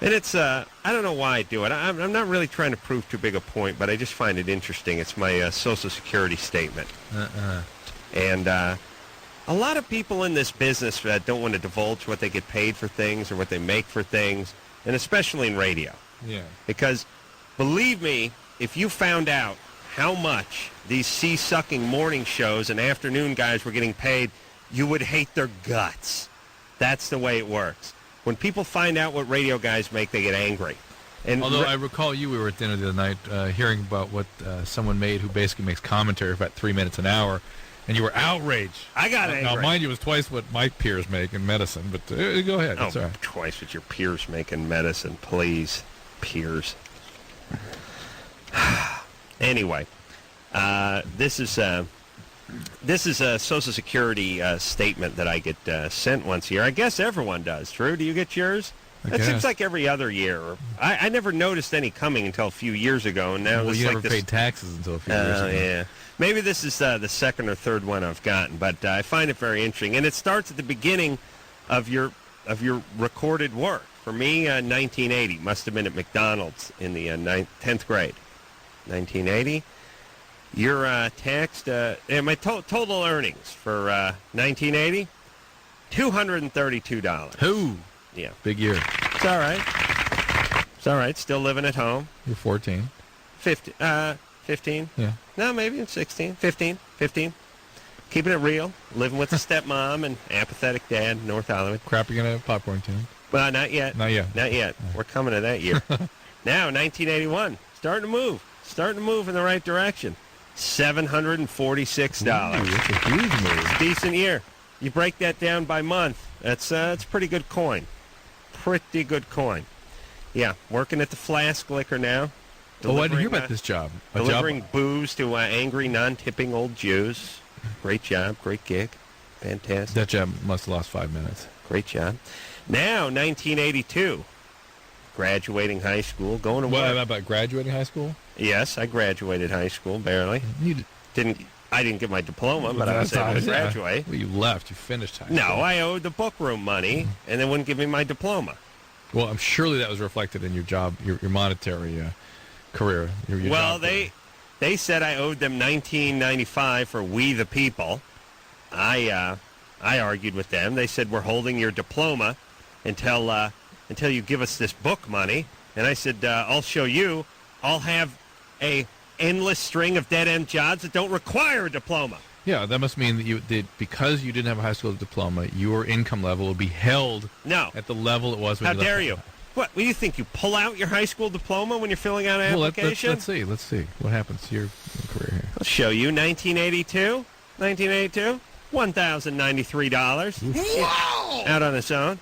And it's, I don't know why I do it. I'm not really trying to prove too big a point, but I just find it interesting. It's my Social Security statement. And a lot of people in this business don't want to divulge what they get paid for things or what they make for things, and especially in radio. Yeah. Because, believe me, if you found out how much these sea-sucking morning shows and afternoon guys were getting paid, you would hate their guts. That's the way it works. When people find out what radio guys make, they get angry. And although I recall we were at dinner the other night hearing about what someone made who basically makes commentary for about 3 minutes an hour, and you were outraged. I got angry. Now, mind you, it was twice what my peers make in medicine, but go ahead. It's all right. Twice what your peers make in medicine, please. Peers. Anyway, this is a Social Security statement that I get sent once a year. I guess everyone does. Drew, do you get yours? It seems like every other year. I never noticed any coming until a few years ago, and now you never paid taxes until a few years ago. Yeah. Maybe this is the second or third one I've gotten, but I find it very interesting, and it starts at the beginning of your recorded work. For me, 1980 must have been at McDonald's in the 10th grade. 1980. You're taxed. My total earnings for 1980, $232. Who? Yeah. Big year. It's all right. It's all right. Still living at home. You're 14. 15. Yeah. No, maybe it's 16. 15. Keeping it real. Living with a stepmom and apathetic dad in North Hollywood. Crapping in a popcorn tin. Well, not yet. Not yet. Not yet. We're coming to that year. Now, 1981. Starting to move. Starting to move in the right direction. $746. Ooh, that's a huge move. Decent year. You break that down by month. That's pretty good coin. Pretty good coin. Yeah, working at the Flask Liquor now. Oh, I didn't hear about this job. Delivering booze to angry, non-tipping old Jews. Great job. Great gig. Fantastic. That job must have lost 5 minutes. Great job. Now, 1982. Graduating high school. Going to work. What about graduating high school? Yes, I graduated high school, barely. I didn't get my diploma, but I was able to graduate. Well, you left. You finished high school. No, I owed the book room money, and they wouldn't give me my diploma. Well, I'm surely that was reflected in your job, your monetary career. Your job they said I owed them $19.95 for We the People. I argued with them. They said, we're holding your diploma until you give us this book money. And I said, I'll show you. I'll have a endless string of dead-end jobs that don't require a diploma. Yeah, that must mean that because you didn't have a high school diploma, your income level will be held at the level it was when How you left. dare you? What do you think? You pull out your high school diploma when you're filling out an application? Let's see. What happens to your career here? I'll show you. 1982, $1,093. Wow! Out on his own,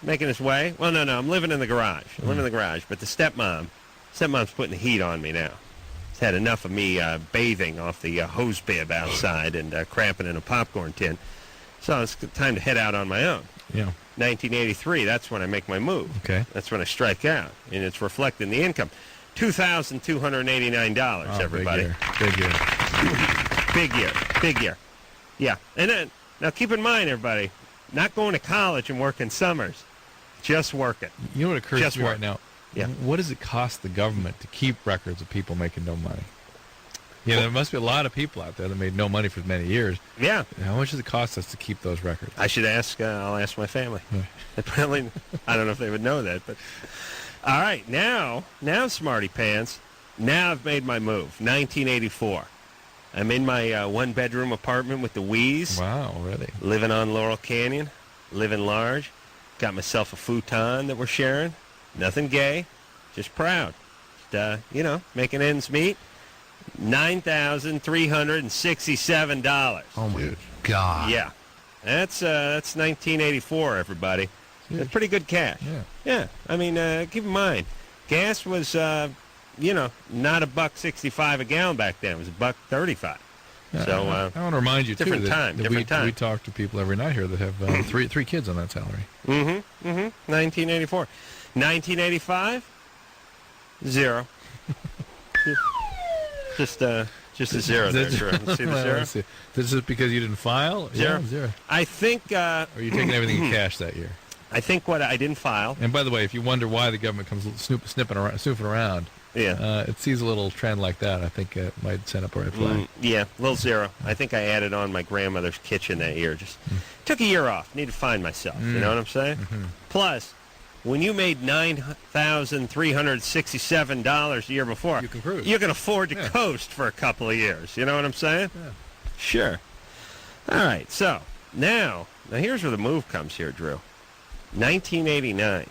making his way. Well, no, I'm living in the garage. But the stepmom's putting the heat on me now. She's had enough of me bathing off the hose bib outside and cramping in a popcorn tin. So it's time to head out on my own. Yeah. 1983, that's when I make my move. Okay. That's when I strike out, and it's reflecting the income. $2,289, everybody. Big year. Big year. Yeah. And then, now keep in mind, everybody, not going to college and working summers. Just working. You know what occurs to me right now? Yeah. What does it cost the government to keep records of people making no money? Yeah, there must be a lot of people out there that made no money for many years. Yeah. How much does it cost us to keep those records? I should ask. I'll ask my family. Apparently, I don't know if they would know that. But all right, now, smarty pants. Now I've made my move. 1984. I'm in my one-bedroom apartment with the Wheeze. Wow, already. Living on Laurel Canyon. Living large. Got myself a futon that we're sharing. Nothing gay. Just proud. Just, making ends meet. $9,367. Oh my God! Yeah, that's 1984. Everybody, that's pretty good cash. Yeah. I mean, keep in mind, gas was not $1.65 a gallon back then. It was $1.35. So I want to remind you different too time. We talk to people every night here that have three kids on that salary. 1984, 1985, zero. Just a zero there. See the zero? This is because you didn't file? Zero. Yeah, zero. I think... or are you taking everything in cash that year? I think what I didn't file. And by the way, if you wonder why the government comes snooping around, it sees a little trend like that. I think it might send up a red flag. Yeah, little zero. I think I added on my grandmother's kitchen that year. Just took a year off. Need to find myself. You know what I'm saying? Mm-hmm. Plus, when you made $9,367 the year before, You can cruise. you can afford to coast for a couple of years. You know what I'm saying? Yeah. Sure. All right. So now here's where the move comes here, Drew. 1989.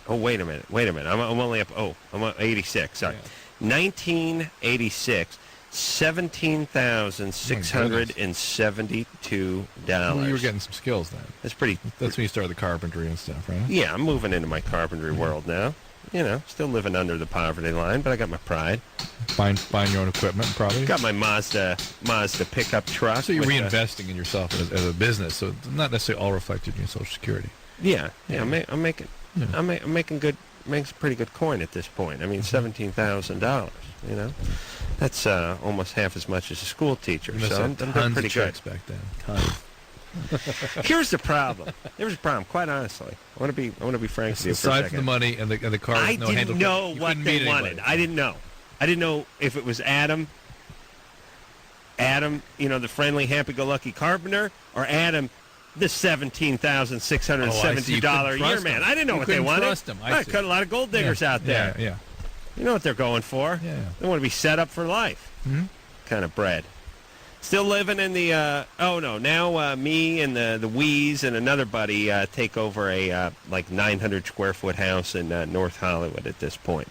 Oh, wait a minute. I'm only up. I'm at 86. Sorry. Yeah. 1986. $17,672. Well, you were getting some skills then. That's pretty. That's when you started the carpentry and stuff, right? Yeah, I'm moving into my carpentry world now. You know, still living under the poverty line, but I got my pride. Buying your own equipment, probably. Got my Mazda pickup truck. So you're with reinvesting in yourself as a business, so it's not necessarily all reflected in your Social Security. I'm making good, makes pretty good coin at this point. I mean, $17,000. You know, that's almost half as much as a school teacher. You must So I'm have doing tons pretty of good. checks back then. Tons. Here's the problem. There's a problem. Quite honestly, I want to be frank with you for a Aside second. from the money and the car, I no didn't handle, know you what couldn't they meet wanted. anybody. I didn't know. I didn't know if it was Adam, you know, the friendly, happy-go-lucky carpenter, or Adam, the $17,670 a year man. I didn't know what they wanted. Trust them. I cut a lot of gold diggers out there. Yeah. You know what they're going for. Yeah. They want to be set up for life. Mm-hmm. Kind of bread. Still living in the, now me and the Wheeze and another buddy take over a, 900 square foot house in North Hollywood at this point.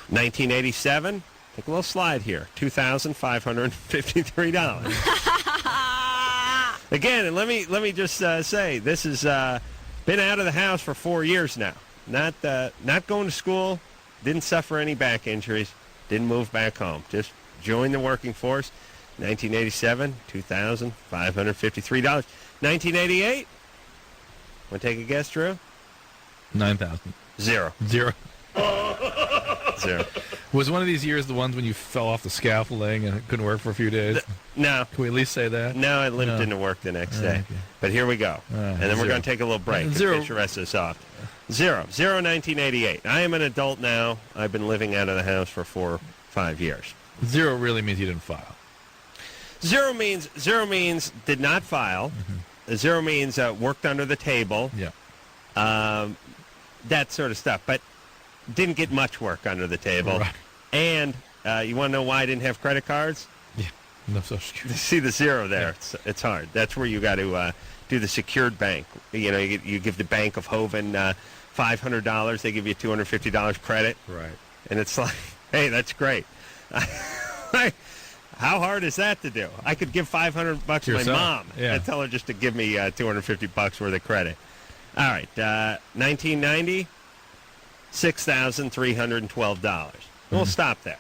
1987, take a little slide here, $2,553. Again, and let me just say, this has been out of the house for 4 years now. Not going to school, didn't suffer any back injuries, didn't move back home. Just joined the working force. 1987, $2,553. 1988, want to take a guess, Drew? 9,000. Zero. Was one of these years the ones when you fell off the scaffolding and it couldn't work for a few days? No. Can we at least say that? No, I limped into work the next day. Okay. But here we go. And then we're going to take a little break and Zero. finish the rest of this off. Zero, 1988. I am an adult now. I've been living out of the house for 4 or 5 years. Zero really means you didn't file. Zero means did not file. Mm-hmm. Zero means worked under the table. Yeah. That sort of stuff. But didn't get much work under the table. Right. And you want to know why I didn't have credit cards? Yeah. No Social Security. See the zero there. Yeah. It's hard. That's where you got to do the secured bank. You know, you give the Bank of Hoven $500. They give you $250 credit. Right. And it's like, hey, that's great. How hard is that to do? I could give $500 to my mom and tell her just to give me $250 worth of credit. All right, 1990, $6,312. We'll stop there.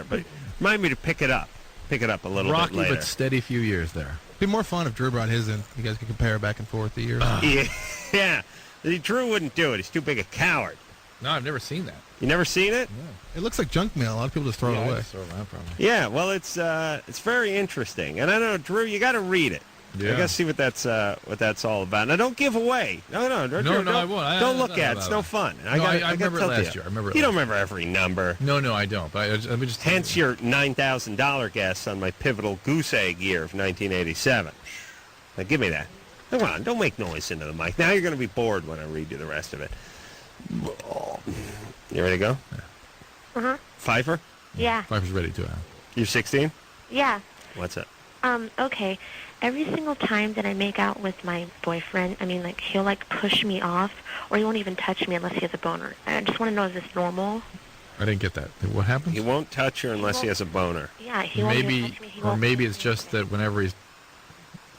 But remind me to pick it up a little bit later. Rocky but steady few years there. It'd be more fun if Drew brought his in. You guys could compare back and forth the years. Yeah. Drew wouldn't do it. He's too big a coward. No, I've never seen that. You never seen it? No. It looks like junk mail. A lot of people just throw it away. I just throw it around probably. Yeah, well, it's very interesting. And I know, Drew, you got to read it. Yeah. I got to see what that's all about. Now, don't give away. No, I won't. Don't look at it. It's no fun. I remember it last year. You don't remember every number. No, I don't. But let me just. Hence your $9,000 guess on my pivotal goose egg year of 1987. Now, give me that. Come on, don't make noise into the mic. Now you're going to be bored when I read you the rest of it. You ready to go? Uh-huh. Pfeiffer? Yeah. Pfeiffer's ready to. You're 16? Yeah. What's up? Okay. Every single time that I make out with my boyfriend, he'll, push me off, or he won't even touch me unless he has a boner. I just want to know, is this normal? I didn't get that. What happens? He won't touch her unless he has a boner. Yeah, he won't even touch me. Maybe it's just that whenever he's,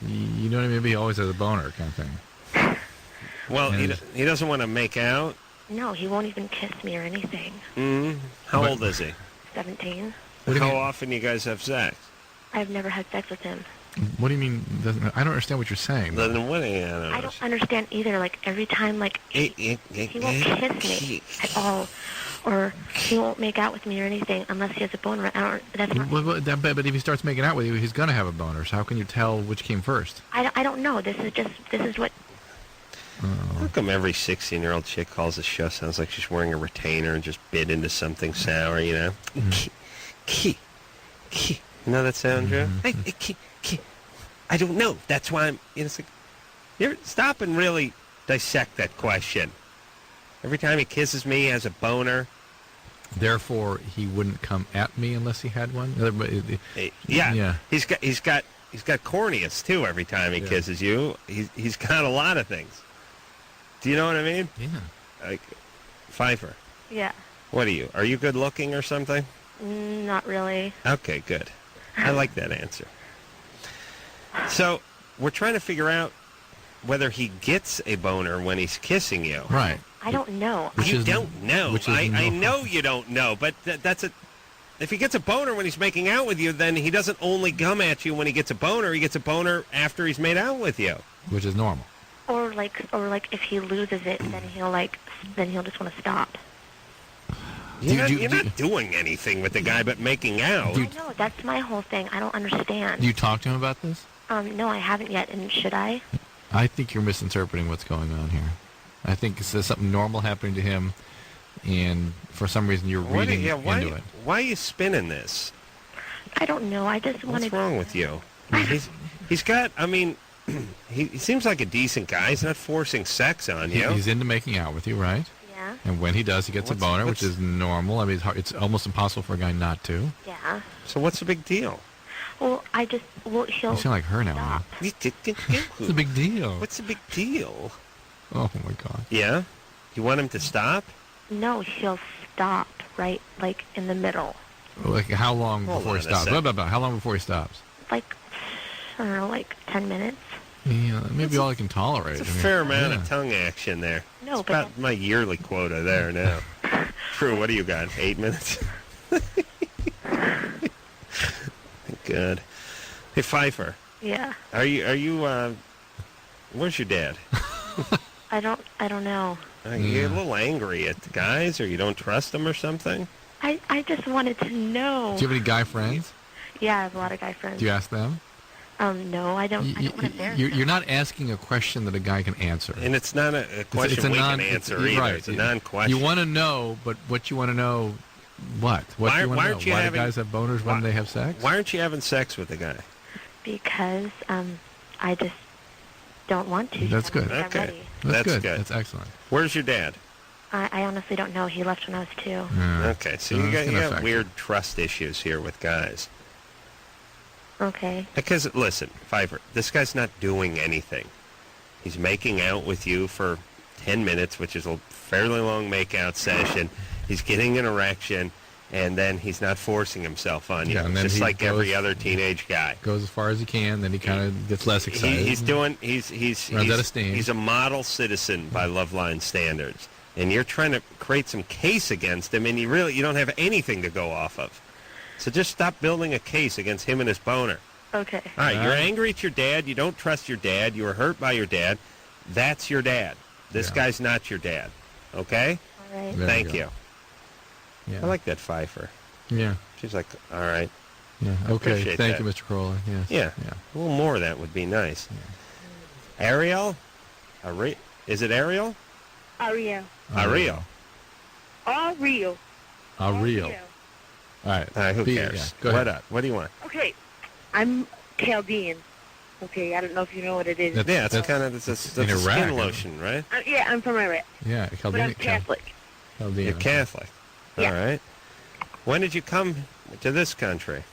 you know what I mean? Maybe he always has a boner kind of thing. Well, he doesn't want to make out. No, he won't even kiss me or anything. How old is he? 17. How often you guys have sex? I've never had sex with him. What do you mean? I don't understand what you're saying. Then what? I don't understand either. Every time, he won't kiss me at all. or he won't make out with me or anything unless he has a boner. That's not. But if he starts making out with you, he's gonna have a boner. So how can you tell which came first? I don't know. This is what. How come every 16-year-old chick calls the show sounds like she's wearing a retainer and just bit into something sour, you know? Key. You know that sound, Joe? Key. I don't know. That's why I'm... You know, it's like, stop and really dissect that question. Every time he kisses me, he has a boner. Therefore, he wouldn't come at me unless he had one. Yeah. He's got corneas too. Every time he kisses you, he's got a lot of things. Do you know what I mean? Yeah. Like, Pfeiffer. Yeah. What are you? Are you good looking or something? Not really. Okay, good. I like that answer. So we're trying to figure out whether he gets a boner when he's kissing you. Right. I don't know. You don't know. I know you don't know, but that's a... If he gets a boner when he's making out with you, then he doesn't only come at you when he gets a boner. He gets a boner after he's made out with you. Which is normal. Or like if he loses it, then he'll just want to stop. You're not doing anything with the guy but making out. I know, that's my whole thing. I don't understand. Do you talk to him about this? No, I haven't yet, and should I? I think you're misinterpreting what's going on here. I think there's something normal happening to him, and for some reason you're reading into it. Why are you spinning this? I don't know. I just wanted... What's wrong with you? He's got, I mean... He seems like a decent guy. He's not forcing sex on you. He's into making out with you, right? Yeah. And when he does, he gets a boner, which is normal. I mean, it's almost impossible for a guy not to. Yeah. So what's the big deal? Well, he'll... You sound like her now. What's the big deal? What's the big deal? Oh, my God. Yeah? You want him to stop? No, he'll stop, right, like, in the middle. Like, how long before he stops? How long before he stops? Like, I don't know, like 10 minutes. Yeah, maybe all I can tolerate. It's a fair amount of tongue action there. No, it's about my yearly quota there now. True, what do you got? 8 minutes? Good. Hey, Pfeiffer. Yeah. Are you, where's your dad? I don't know. You're a little angry at the guys, or you don't trust them or something? I just wanted to know. Do you have any guy friends? Yeah, I have a lot of guy friends. Do you ask them? No, I don't want to embarrass them. You're not asking a question that a guy can answer. And it's not a question we can answer either. Right. It's a non-question. You want to know, but what you want to know, what? What do you want to know? Why do guys have boners when they have sex? Why aren't you having sex with the guy? Because I just don't want to. That's good. Okay. That's good. That's excellent. Where's your dad? I honestly don't know. He left when I was 2. Okay, so you got weird trust issues here with guys. Okay. Because, listen, Pfeiffer, this guy's not doing anything. He's making out with you for 10 minutes, which is a fairly long make-out session. He's getting an erection, and then he's not forcing himself on you. And then just like every other teenage guy. Goes as far as he can, then he kind of gets less excited. Runs out of steam. He's a model citizen by Loveline standards. And you're trying to create some case against him, and you don't have anything to go off of. So just stop building a case against him and his boner. Okay. All right, you're angry at your dad. You don't trust your dad. You were hurt by your dad. That's your dad. This guy's not your dad. Okay? All right. Thank you. Yeah. I like that Pfeiffer. Yeah. She's like, all right. Yeah. Okay. Thank you, Mr. Corolla. Yes. Yeah. A little more of that would be nice. Yeah. Ariel? Is it Ariel? Ariel. Ariel. Ariel. Ariel. All right. Who cares? Yeah, go ahead. What do you want? Okay. I'm Chaldean. Okay, I don't know if you know what it is. That's a skin lotion, right? Yeah, I'm from Iraq. Yeah, but I'm Catholic. You're Catholic. Yeah. All right. When did you come to this country?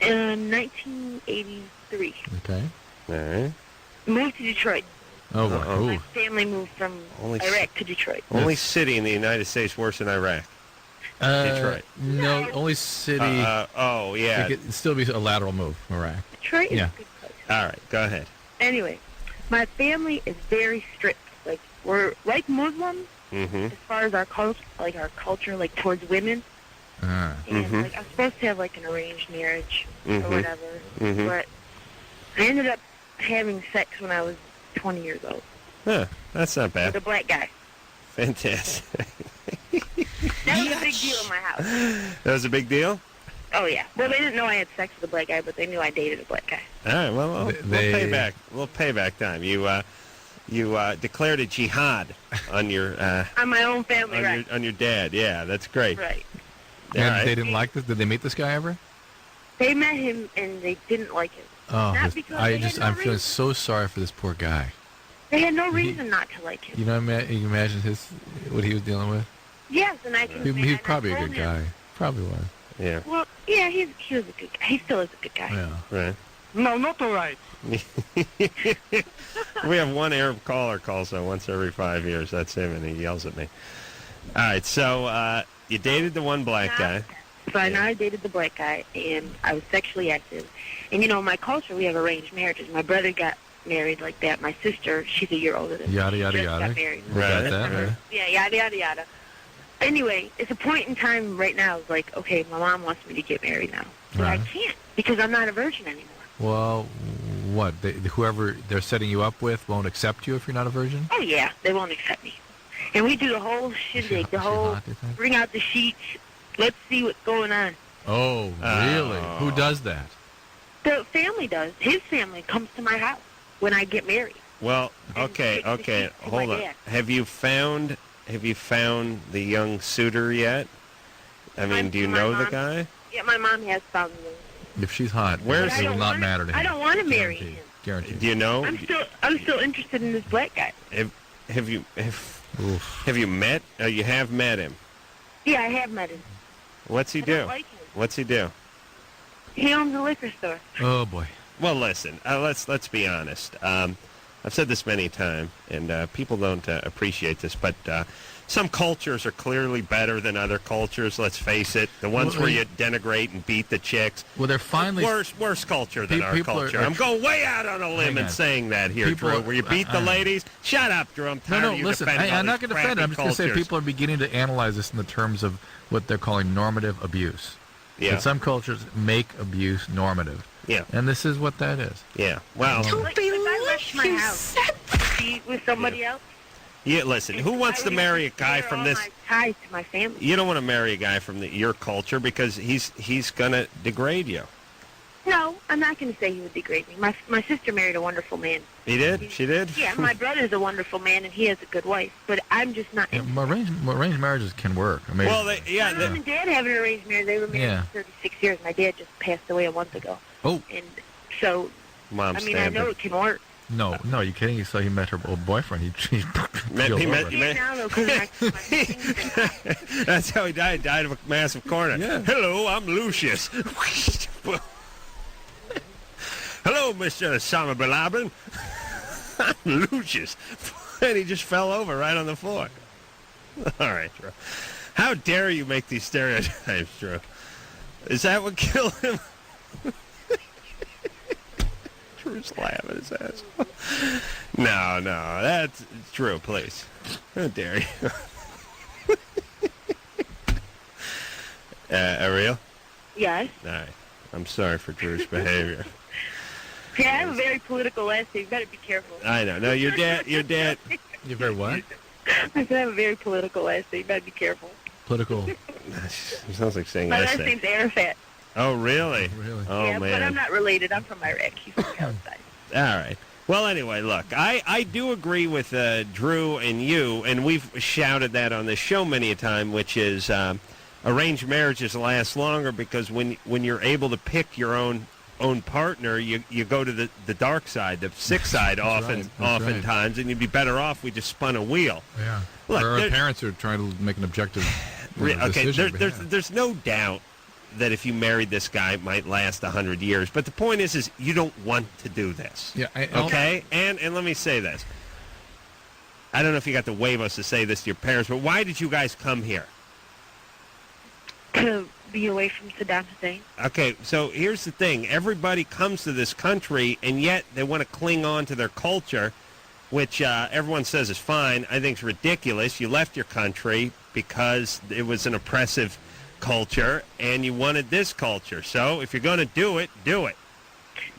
In 1983. Okay. All right. Moved to Detroit. Oh, boy. My family moved from Iraq to Detroit. Only city in the United States worse than Iraq. Detroit. No, only city. Oh, yeah. It could still be a lateral move, Iraq. Detroit is a good place. All right, go ahead. Anyway, my family is very strict. Like, we're like Muslims as far as our culture, like towards women. And like I'm supposed to have like an arranged marriage or whatever, but I ended up having sex when I was 20 years old. Huh, that's not bad. With a black guy. Fantastic. That was a big deal in my house. That was a big deal? Oh, yeah. Well, they didn't know I had sex with a black guy, but they knew I dated a black guy. All right, well, we'll pay back. We'll pay back time. You declared a jihad on your... on my own family, right. On your dad, yeah, that's great. Right. And right. they didn't like this? Did they meet this guy ever? They met him, and they didn't like him. Oh, Not because they had no I'm feeling reason. so sorry for this poor guy. They had no reason not to like him. You know, you can imagine what he was dealing with? Yes, and I can... He's probably a good guy. Probably was. Yeah. Well, yeah, he was a good guy. He still is a good guy. Yeah. Right. No, not all right. We have one Arab caller calls once every 5 years. That's him, and he yells at me. All right, so you dated the one black guy. So now I dated the black guy, and I was sexually active. And, in my culture, we have arranged marriages. My brother got married like that. My sister, she's a year older than me. Yada, yada, just yada. got married. We got that, right? Yeah, yada, yada, yada. Anyway, it's a point in time right now. It's like, okay, my mom wants me to get married now. But I can't because I'm not a virgin anymore. Well, what? Whoever they're setting you up with won't accept you if you're not a virgin? Oh, yeah, they won't accept me. And we do the whole shindig, the whole bring out the sheets, let's see what's going on. Oh, really? Who does that? The family does. His family comes to my house when I get married. Well, okay, hold on. Dad. Have you found the young suitor yet? I mean, do you know the guy? Yeah, my mom has found me. If she's hot, Where's it will not matter to him. I don't want to marry him. Guaranteed. Do you know? I'm still interested in this black guy. Have you met? You have met him. Yeah, I have met him. What's he I do? don't like him. What's he do? He owns a liquor store. Oh boy. Well, listen. Let's be honest. I've said this many times, and people don't appreciate this, but some cultures are clearly better than other cultures. Let's face it. The ones where you denigrate and beat the chicks. Well, they're finally worse culture than our culture. I'm going way out on a limb and saying that here, Drew. Where you beat the ladies. Shut up, Drew. I'm tired of you listen. defending I'm not going to defend it. I'm just going to say cultures. people are beginning to analyze this in the terms of what they're calling normative abuse. Yeah. And some cultures make abuse normative. Yeah. And this is what that is. Yeah. Well. Like, if I left my house to be with somebody else. Yeah, listen, who wants to marry a guy from this? My ties to my family. You don't want to marry a guy from your culture because he's going to degrade you. No, I'm not going to say he would degrade me. My sister married a wonderful man. He did? She did? Yeah, my brother's a wonderful man, and he has a good wife. But I'm just not. Arranged marriages can work. I mean, well, my mom and dad have an arranged marriage. They were married for 36 years. My dad just passed away a month ago. Oh. And so, I know it can work. No, you kidding? So he met her old boyfriend. He That's how he died. Died of a massive corner. Yeah. Hello, I'm Lucius. Hello, Mr. Osama bin Laden. I'm Lucius. And he just fell over right on the floor. All right, Drew. How dare you make these stereotypes, Drew? Is that what killed him? Drew's laughing his ass. No, that's Drew, please. How dare you? Ariel? Yes. All right. I'm sorry for Drew's behavior. Yeah, I have a very political last name. You better be careful. I know. No, your dad. You're very what? I said I have a very political last name. You better be careful. Political. It sounds like saying My last essay. name's Arafat. Oh, really? Really? Oh, yeah, man. but I'm not related. I'm from Iraq. He's from Palestine. All right. Well, anyway, look, I do agree with Drew and you, and we've shouted that on this show many a time, which is arranged marriages last longer because when you're able to pick your own partner, you go to the dark side, the sick side oftentimes, and you'd be better off we just spun a wheel. Yeah. Look, our parents are trying to make an objective decision. There's no doubt that if you married this guy, it might last 100 years. But the point is you don't want to do this. Yeah. Okay? And let me say this. I don't know if you got the huevos to say this to your parents, but why did you guys come here? To be away from Saddam Hussein. Okay, so here's the thing. Everybody comes to this country, and yet they want to cling on to their culture, which everyone says is fine. I think it's ridiculous. You left your country because it was an oppressive culture, and you wanted this culture. So if you're going to do it, do it.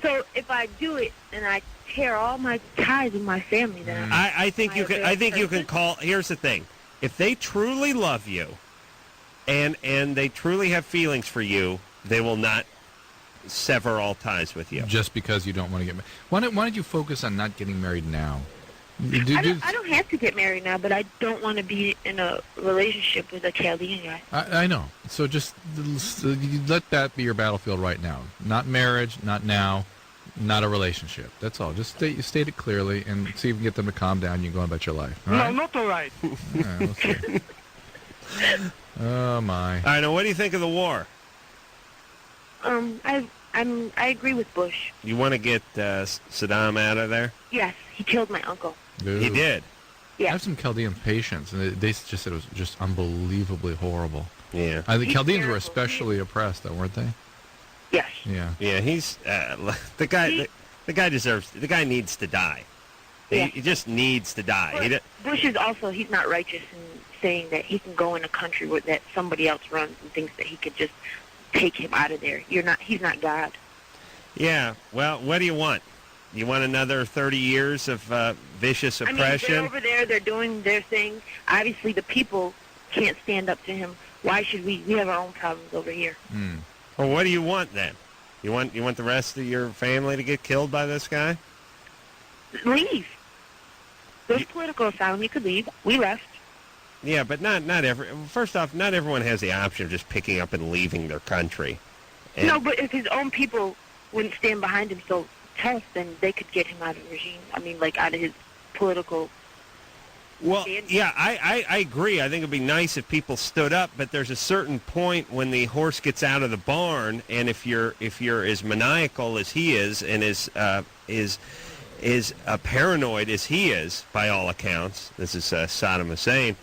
So if I do it and I tear all my ties with my family, then I think you can. I think you can call. Here's the thing: if they truly love you, and they truly have feelings for you, they will not sever all ties with you. Just because you don't want to get married. Why don't you focus on not getting married now? I don't have to get married now, but I don't want to be in a relationship with a Chaldean guy. I know. So just let that be your battlefield right now. Not marriage, not now, not a relationship. That's all. Just state it clearly and see if you can get them to calm down. You can go on about your life. All right? No, not all right. Yeah, let's see. Oh, my. All right, now what do you think of the war? I agree with Bush. You want to get Saddam out of there? Yes, he killed my uncle. Dude. He did. Yeah. I have some Chaldean patients, and they just said it was just unbelievably horrible. Yeah. The Chaldeans were especially oppressed, though, weren't they? Yes. Yeah. Yeah, he's the guy. The guy deserves. The guy needs to die. Yeah. He just needs to die. But Bush is also, he's not righteous in saying that he can go in a country that somebody else runs and thinks that he could just take him out of there. He's not God. Yeah. Well, what do you want? You want another 30 years of vicious oppression? They're over there. They're doing their thing. Obviously, the people can't stand up to him. Why should we? We have our own problems over here. Well, what do you want then? You want the rest of your family to get killed by this guy? Leave. There's political asylum. You could leave. We left. Yeah, but not First off, not everyone has the option of just picking up and leaving their country. And No, but if his own people wouldn't stand behind him so tough, then they could get him out of the regime. I mean, like, out of his political... Well, yeah, I agree. I think it'd be nice if people stood up, but there's a certain point when the horse gets out of the barn, and if you're as maniacal as he is, and is paranoid as he is, by all accounts, this is Saddam Hussein.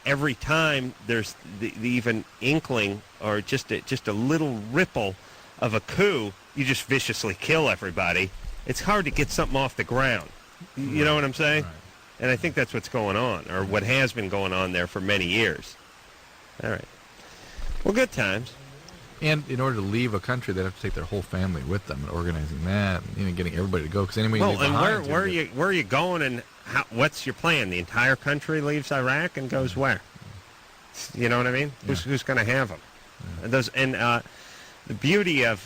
Every time there's the even inkling or just a little ripple of a coup, you just viciously kill everybody. It's hard to get something off the ground. You know what I'm saying? Right. And I think that's what's going on, or what has been going on there for many years. All right. Well, good times. And in order to leave a country, they'd have to take their whole family with them, and organizing that, and getting everybody to go. Because anyway, well, and where are you going, and what's your plan? The entire country leaves Iraq and goes where? You know what I mean? Yeah. Who's going to have them? Yeah. The beauty of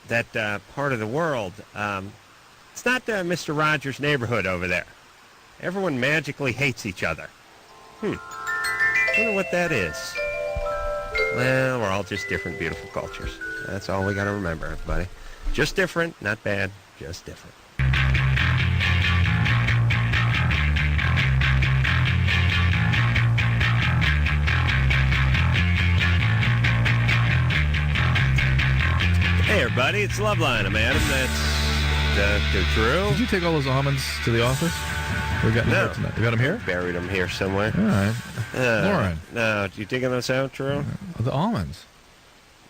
that part of the world, it's not Mr. Rogers' neighborhood over there. Everyone magically hates each other. I wonder what that is. Well, we're all just different, beautiful cultures. That's all we got to remember, everybody. Just different, not bad, just different. Hey, everybody, it's Loveline. I'm Adam. That's Dr. Drew. Did you take all those almonds to the office? We got them here tonight. We got them here? Buried them here somewhere. All right. Lauren. No, you digging those out, Drew? The almonds.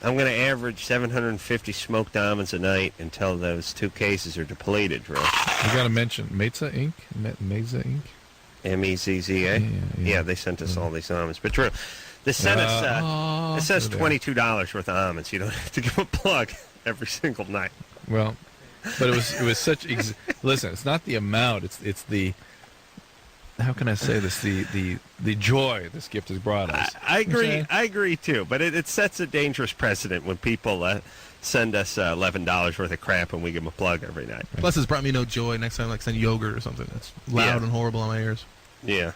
I'm going to average 750 smoked almonds a night until those 2 cases are depleted, Drew. You got to mention Mezza Inc. Mezza Inc. M-E-Z-Z-A? Yeah, they sent us all these almonds. But Drew, this sent us, it says $22 worth of almonds. You don't have to give a plug every single night. Well, but it was such. Listen, it's not the amount. It's the. How can I say this? The joy this gift has brought us. I agree. I agree too. But it sets a dangerous precedent when people send us $11 worth of crap and we give them a plug every night. Plus, it's brought me no joy. Next time, like send yogurt or something that's loud and horrible on my ears. Yeah.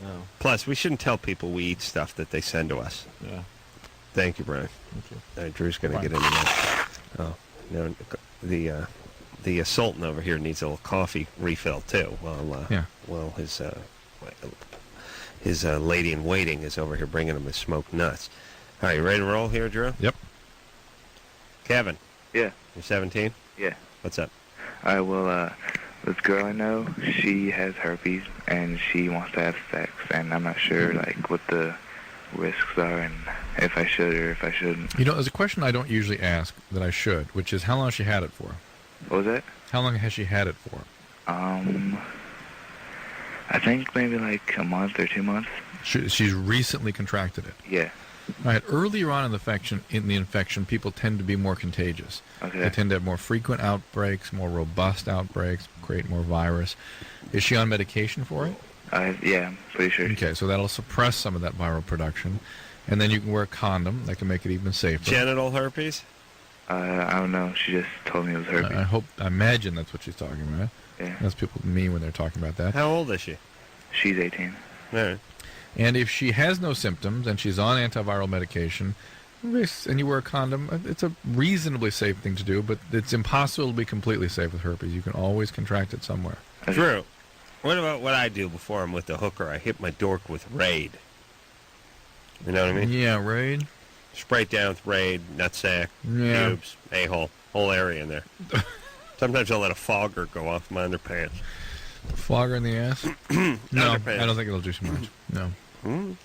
Oh. Plus, we shouldn't tell people we eat stuff that they send to us. Yeah. Thank you, Brian. Thank you. Drew's going to get into that. Oh, no, the Sultan over here needs a little coffee refill too. Well, his lady in waiting is over here bringing him his smoked nuts. All right, you ready to roll here, Drew? Yep. Kevin. Yeah. You're 17. Yeah. What's up? All right. Well, this girl I know, she has herpes and she wants to have sex, and I'm not sure like what the risks are and if I should or if I shouldn't. You know, there's a question I don't usually ask that I should, which is how long has she had it for? What was that? How long has she had it for? I think maybe like a month or 2 months. She's recently contracted it. Yeah. All right. Earlier on in the infection, people tend to be more contagious. Okay. They tend to have more frequent outbreaks, more robust outbreaks, create more virus. Is she on medication for it? Yeah, I'm pretty sure. Okay, so that'll suppress some of that viral production. And then you can wear a condom. That can make it even safer. Genital herpes? I don't know. She just told me it was herpes. I imagine that's what she's talking about. Yeah. That's people mean when they're talking about that. How old is she? She's 18. All right. And if she has no symptoms and she's on antiviral medication, and you wear a condom, it's a reasonably safe thing to do, but it's impossible to be completely safe with herpes. You can always contract it somewhere. Drew, what about what I do before I'm with the hooker? I hit my dork with Raid. You know what I mean? Yeah, Raid. Spray it down with Raid, nutsack, Yeah. pubes, a-hole, whole area in there. Sometimes I'll let a fogger go off my underpants. Flogger in the ass? No, Underpants. I don't think it'll do so much. No. You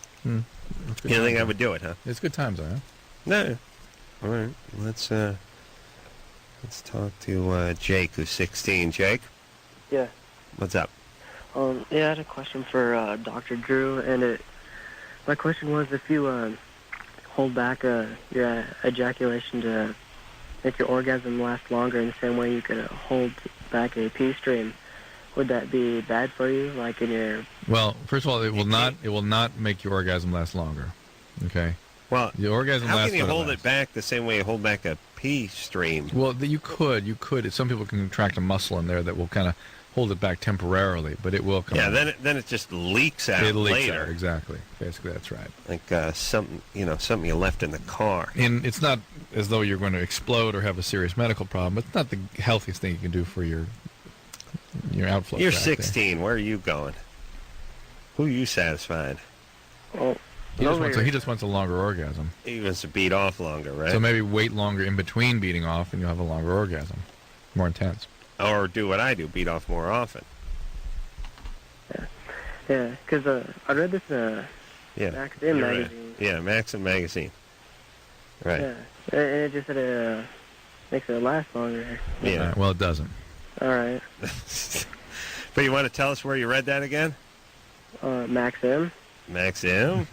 It's good don't think times, I would do it, huh? though. It's good times, though, huh? No. All right. Let's talk to Jake, who's 16. Jake, Yeah. what's up? Yeah, I had a question for Dr. Drew, and my question was if you hold back your ejaculation to make your orgasm last longer in the same way you could hold back a pee stream, would that be bad for you, like in your... Well, first of all, it will not make your orgasm last longer. Okay? Well, The orgasm how lasts can you when it hold it lasts. back the same way you hold back a pee stream? Well, you could. Some people can contract a muscle in there that will kind of hold it back temporarily, but it will come Yeah, out. then it just leaks out It leaks later. out, exactly. Basically, that's right. Like something you left in the car. And it's not as though you're going to explode or have a serious medical problem. It's not the healthiest thing you can do for your outflow. You're tract there. 16. Where are you going? Who are you satisfied? Well, He just wants a longer orgasm. He wants to beat off longer, right? So maybe wait longer in between beating off, and you'll have a longer orgasm, more intense. Or do what I do, beat off more often. Yeah, because I read this in a Yeah. Maxim you're right. magazine. Yeah, Maxim magazine. Right. Yeah, and it just said it makes it last longer. Yeah. Well, it doesn't. All right. But you want to tell us where you read that again? Maxim? Maxim?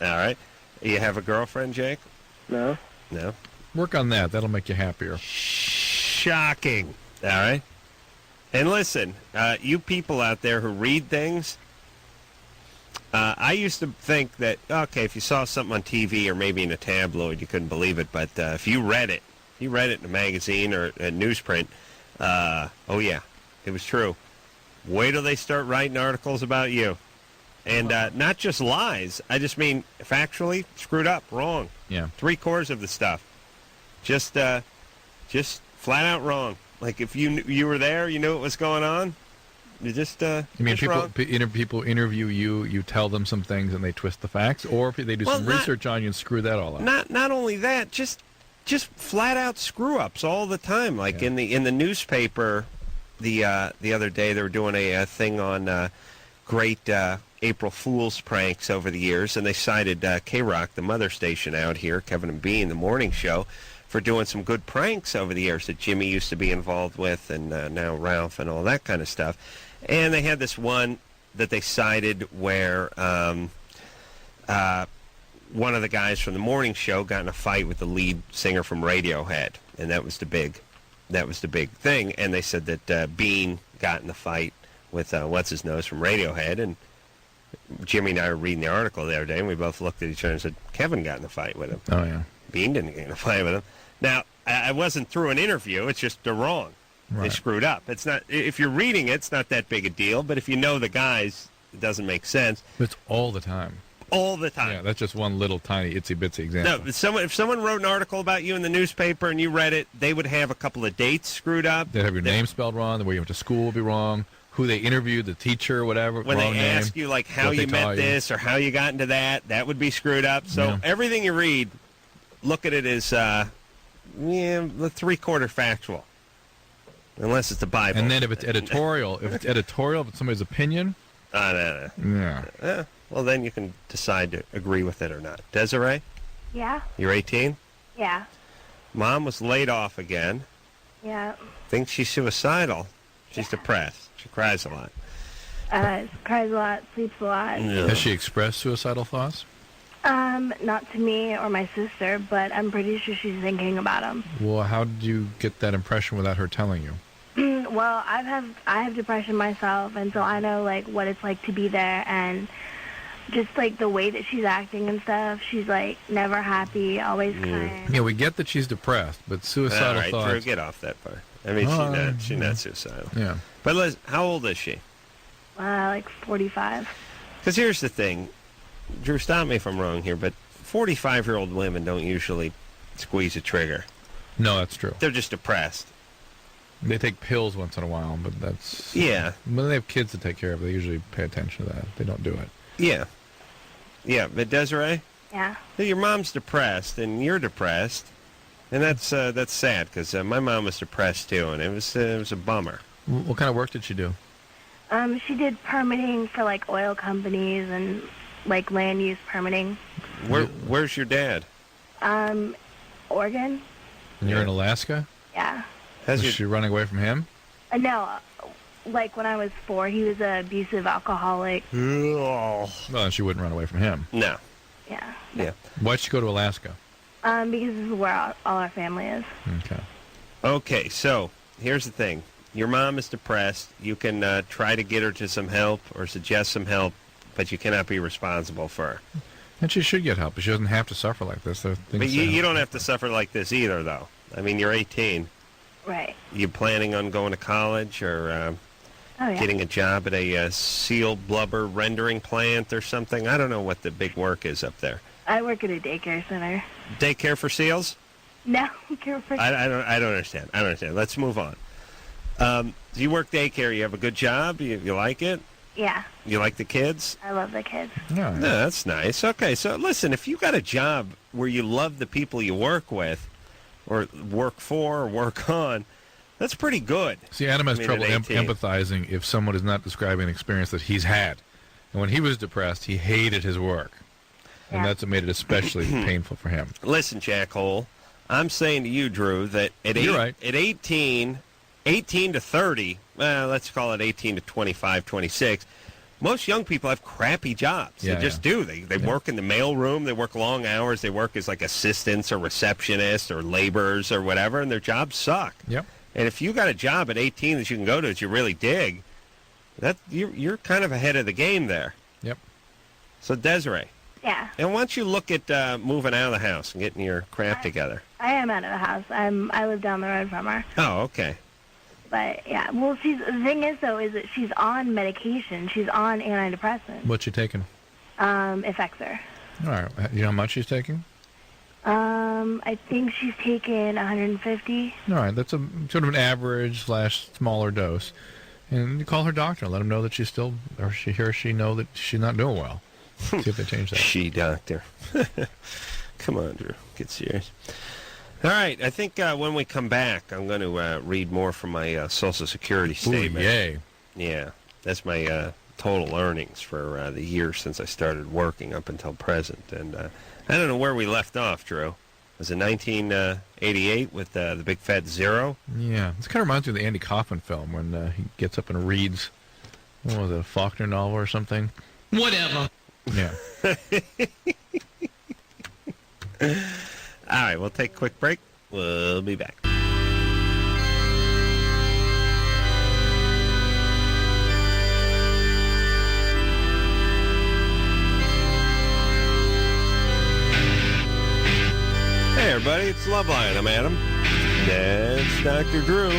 All right. You have a girlfriend, Jake? No? No. Work on that. That'll make you happier. Shocking. All right. And listen, you people out there who read things, I used to think that, okay, if you saw something on TV or maybe in a tabloid, you couldn't believe it. But if you read it in a magazine or a newsprint, oh, yeah, it was true. Wait till they start writing articles about you. And not just lies. I just mean factually screwed up, wrong. Yeah. 3/4 of the stuff. Just flat out wrong. Like if you were there, you knew what was going on. You just You mean just wrong. people interview you, you tell them some things, and they twist the facts, or if they do some research on you and screw that all up. Not only that, just flat out screw ups all the time. Like in the newspaper, the other day they were doing a thing on great April Fool's pranks over the years, and they cited K-Rock, the mother station out here, Kevin and Bean, the morning show, for doing some good pranks over the years that Jimmy used to be involved with, and now Ralph and all that kind of stuff. And they had this one that they cited where one of the guys from the morning show got in a fight with the lead singer from Radiohead, and that was the big thing. And they said that Bean got in the fight with what's-his-nose from Radiohead, and Jimmy and I were reading the article the other day, and we both looked at each other and said, Kevin got in a fight with him. Oh, yeah. Bean didn't get in a fight with him. Now, I wasn't through an interview. It's just they're wrong. They Right. screwed up. It's not. If you're reading it, it's not that big a deal. But if you know the guys, it doesn't make sense. It's all the time. All the time. Yeah, that's just one little tiny itsy-bitsy example. No, if someone wrote an article about you in the newspaper and you read it, they would have a couple of dates screwed up. They'd have your name spelled wrong, the way you went to school would be wrong, who they interviewed, the teacher, whatever, When wrong they name, ask you, like, how what they you met taught you. this or how you got into that would be screwed up. So Yeah. everything you read, look at it as, the 3/4 factual. Unless it's the Bible. And then if it's editorial, if it's somebody's opinion, no. yeah. Well, then you can decide to agree with it or not. Desiree, Yeah, you're 18? yeah, Mom was laid off again. yeah. Thinks she's suicidal. She's depressed. She cries a lot. Cries a lot, sleeps a lot. Has she expressed suicidal thoughts? Not to me or my sister, but I'm pretty sure she's thinking about them. Well, how did you get that impression without her telling you? Well, I have depression myself, and so I know like what it's like to be there, and just like the way that she's acting and stuff. She's like never happy, always crying. Yeah, we get that she's depressed, but suicidal All right, thoughts. Drew, get off that part. I mean, she's not suicidal. Yeah. But Liz, how old is she? Like 45. Because here's the thing. Drew, stop me if I'm wrong here, but 45-year-old women don't usually squeeze a trigger. No, that's true. They're just depressed. They take pills once in a while, but that's... Yeah. When they have kids to take care of, they usually pay attention to that. They don't do it. Yeah. Yeah, but Desiree? Yeah. Your mom's depressed, and you're depressed, and that's sad, because my mom was depressed, too, and it was a bummer. What kind of work did she do? She did permitting for like oil companies and like land use permitting. Where's your dad? Oregon. And you're in Alaska? Yeah. Was she running away from him? No, like when I was 4, he was an abusive alcoholic. Well, then she wouldn't run away from him. No. Yeah. Yeah. Why'd she go to Alaska? Because this is where all our family is. Okay. Okay, so here's the thing. Your mom is depressed. You can try to get her to some help or suggest some help, but you cannot be responsible for her. And she should get help, but she doesn't have to suffer like this. But you don't have to suffer like this either, though. I mean, you're 18. Right. You planning on going to college or getting a job at a seal blubber rendering plant or something? I don't know what the big work is up there. I work at a daycare center. Daycare for seals? No, care for... I don't understand. I don't understand. Let's move on. Do you work daycare? You have a good job? You like it? Yeah. You like the kids? I love the kids. Yeah. No, that's nice. Okay, so listen, if you got a job where you love the people you work with, or work for, or work on, that's pretty good. See, Adam has trouble at 18. empathizing if someone is not describing an experience that he's had. And when he was depressed, he hated his work. And that's what made it especially painful for him. Listen, Jackhole, I'm saying to you, Drew, that at 18 to 30, let's call it 18 to 25, 26, most young people have crappy jobs. Yeah, they just do. They work in the mailroom. They work long hours. They work as like assistants or receptionists or laborers or whatever, and their jobs suck. Yep. And if you got a job at 18 that you can go to that you really dig, you're kind of ahead of the game there. Yep. So Desiree. Yeah. And why don't you look at moving out of the house and getting your crap together? I am out of the house. I live down the road from her. Oh, okay. But yeah, well, the thing is though, is that she's on medication. She's on antidepressants. What's she taking? Effexor. All right. You know how much she's taking? I think she's taken 150. All right. That's a sort of an average / smaller dose. And you call her doctor and let him know that she's still, or she know that she's not doing well. See if they change that. She doctor. Come on, Drew. Get serious. All right. I think when we come back, I'm going to read more from my Social Security statement. Ooh, yay. Yeah. That's my total earnings for the year since I started working up until present. And I don't know where we left off, Drew. Was it 1988 with the big fat zero? Yeah. This kind of reminds me of the Andy Kaufman film when he gets up and reads, what was it, a Faulkner novel or something? Whatever. Yeah. All right, we'll take a quick break. We'll be back. Hey, everybody, it's Loveline. I'm Adam. That's Dr. Drew.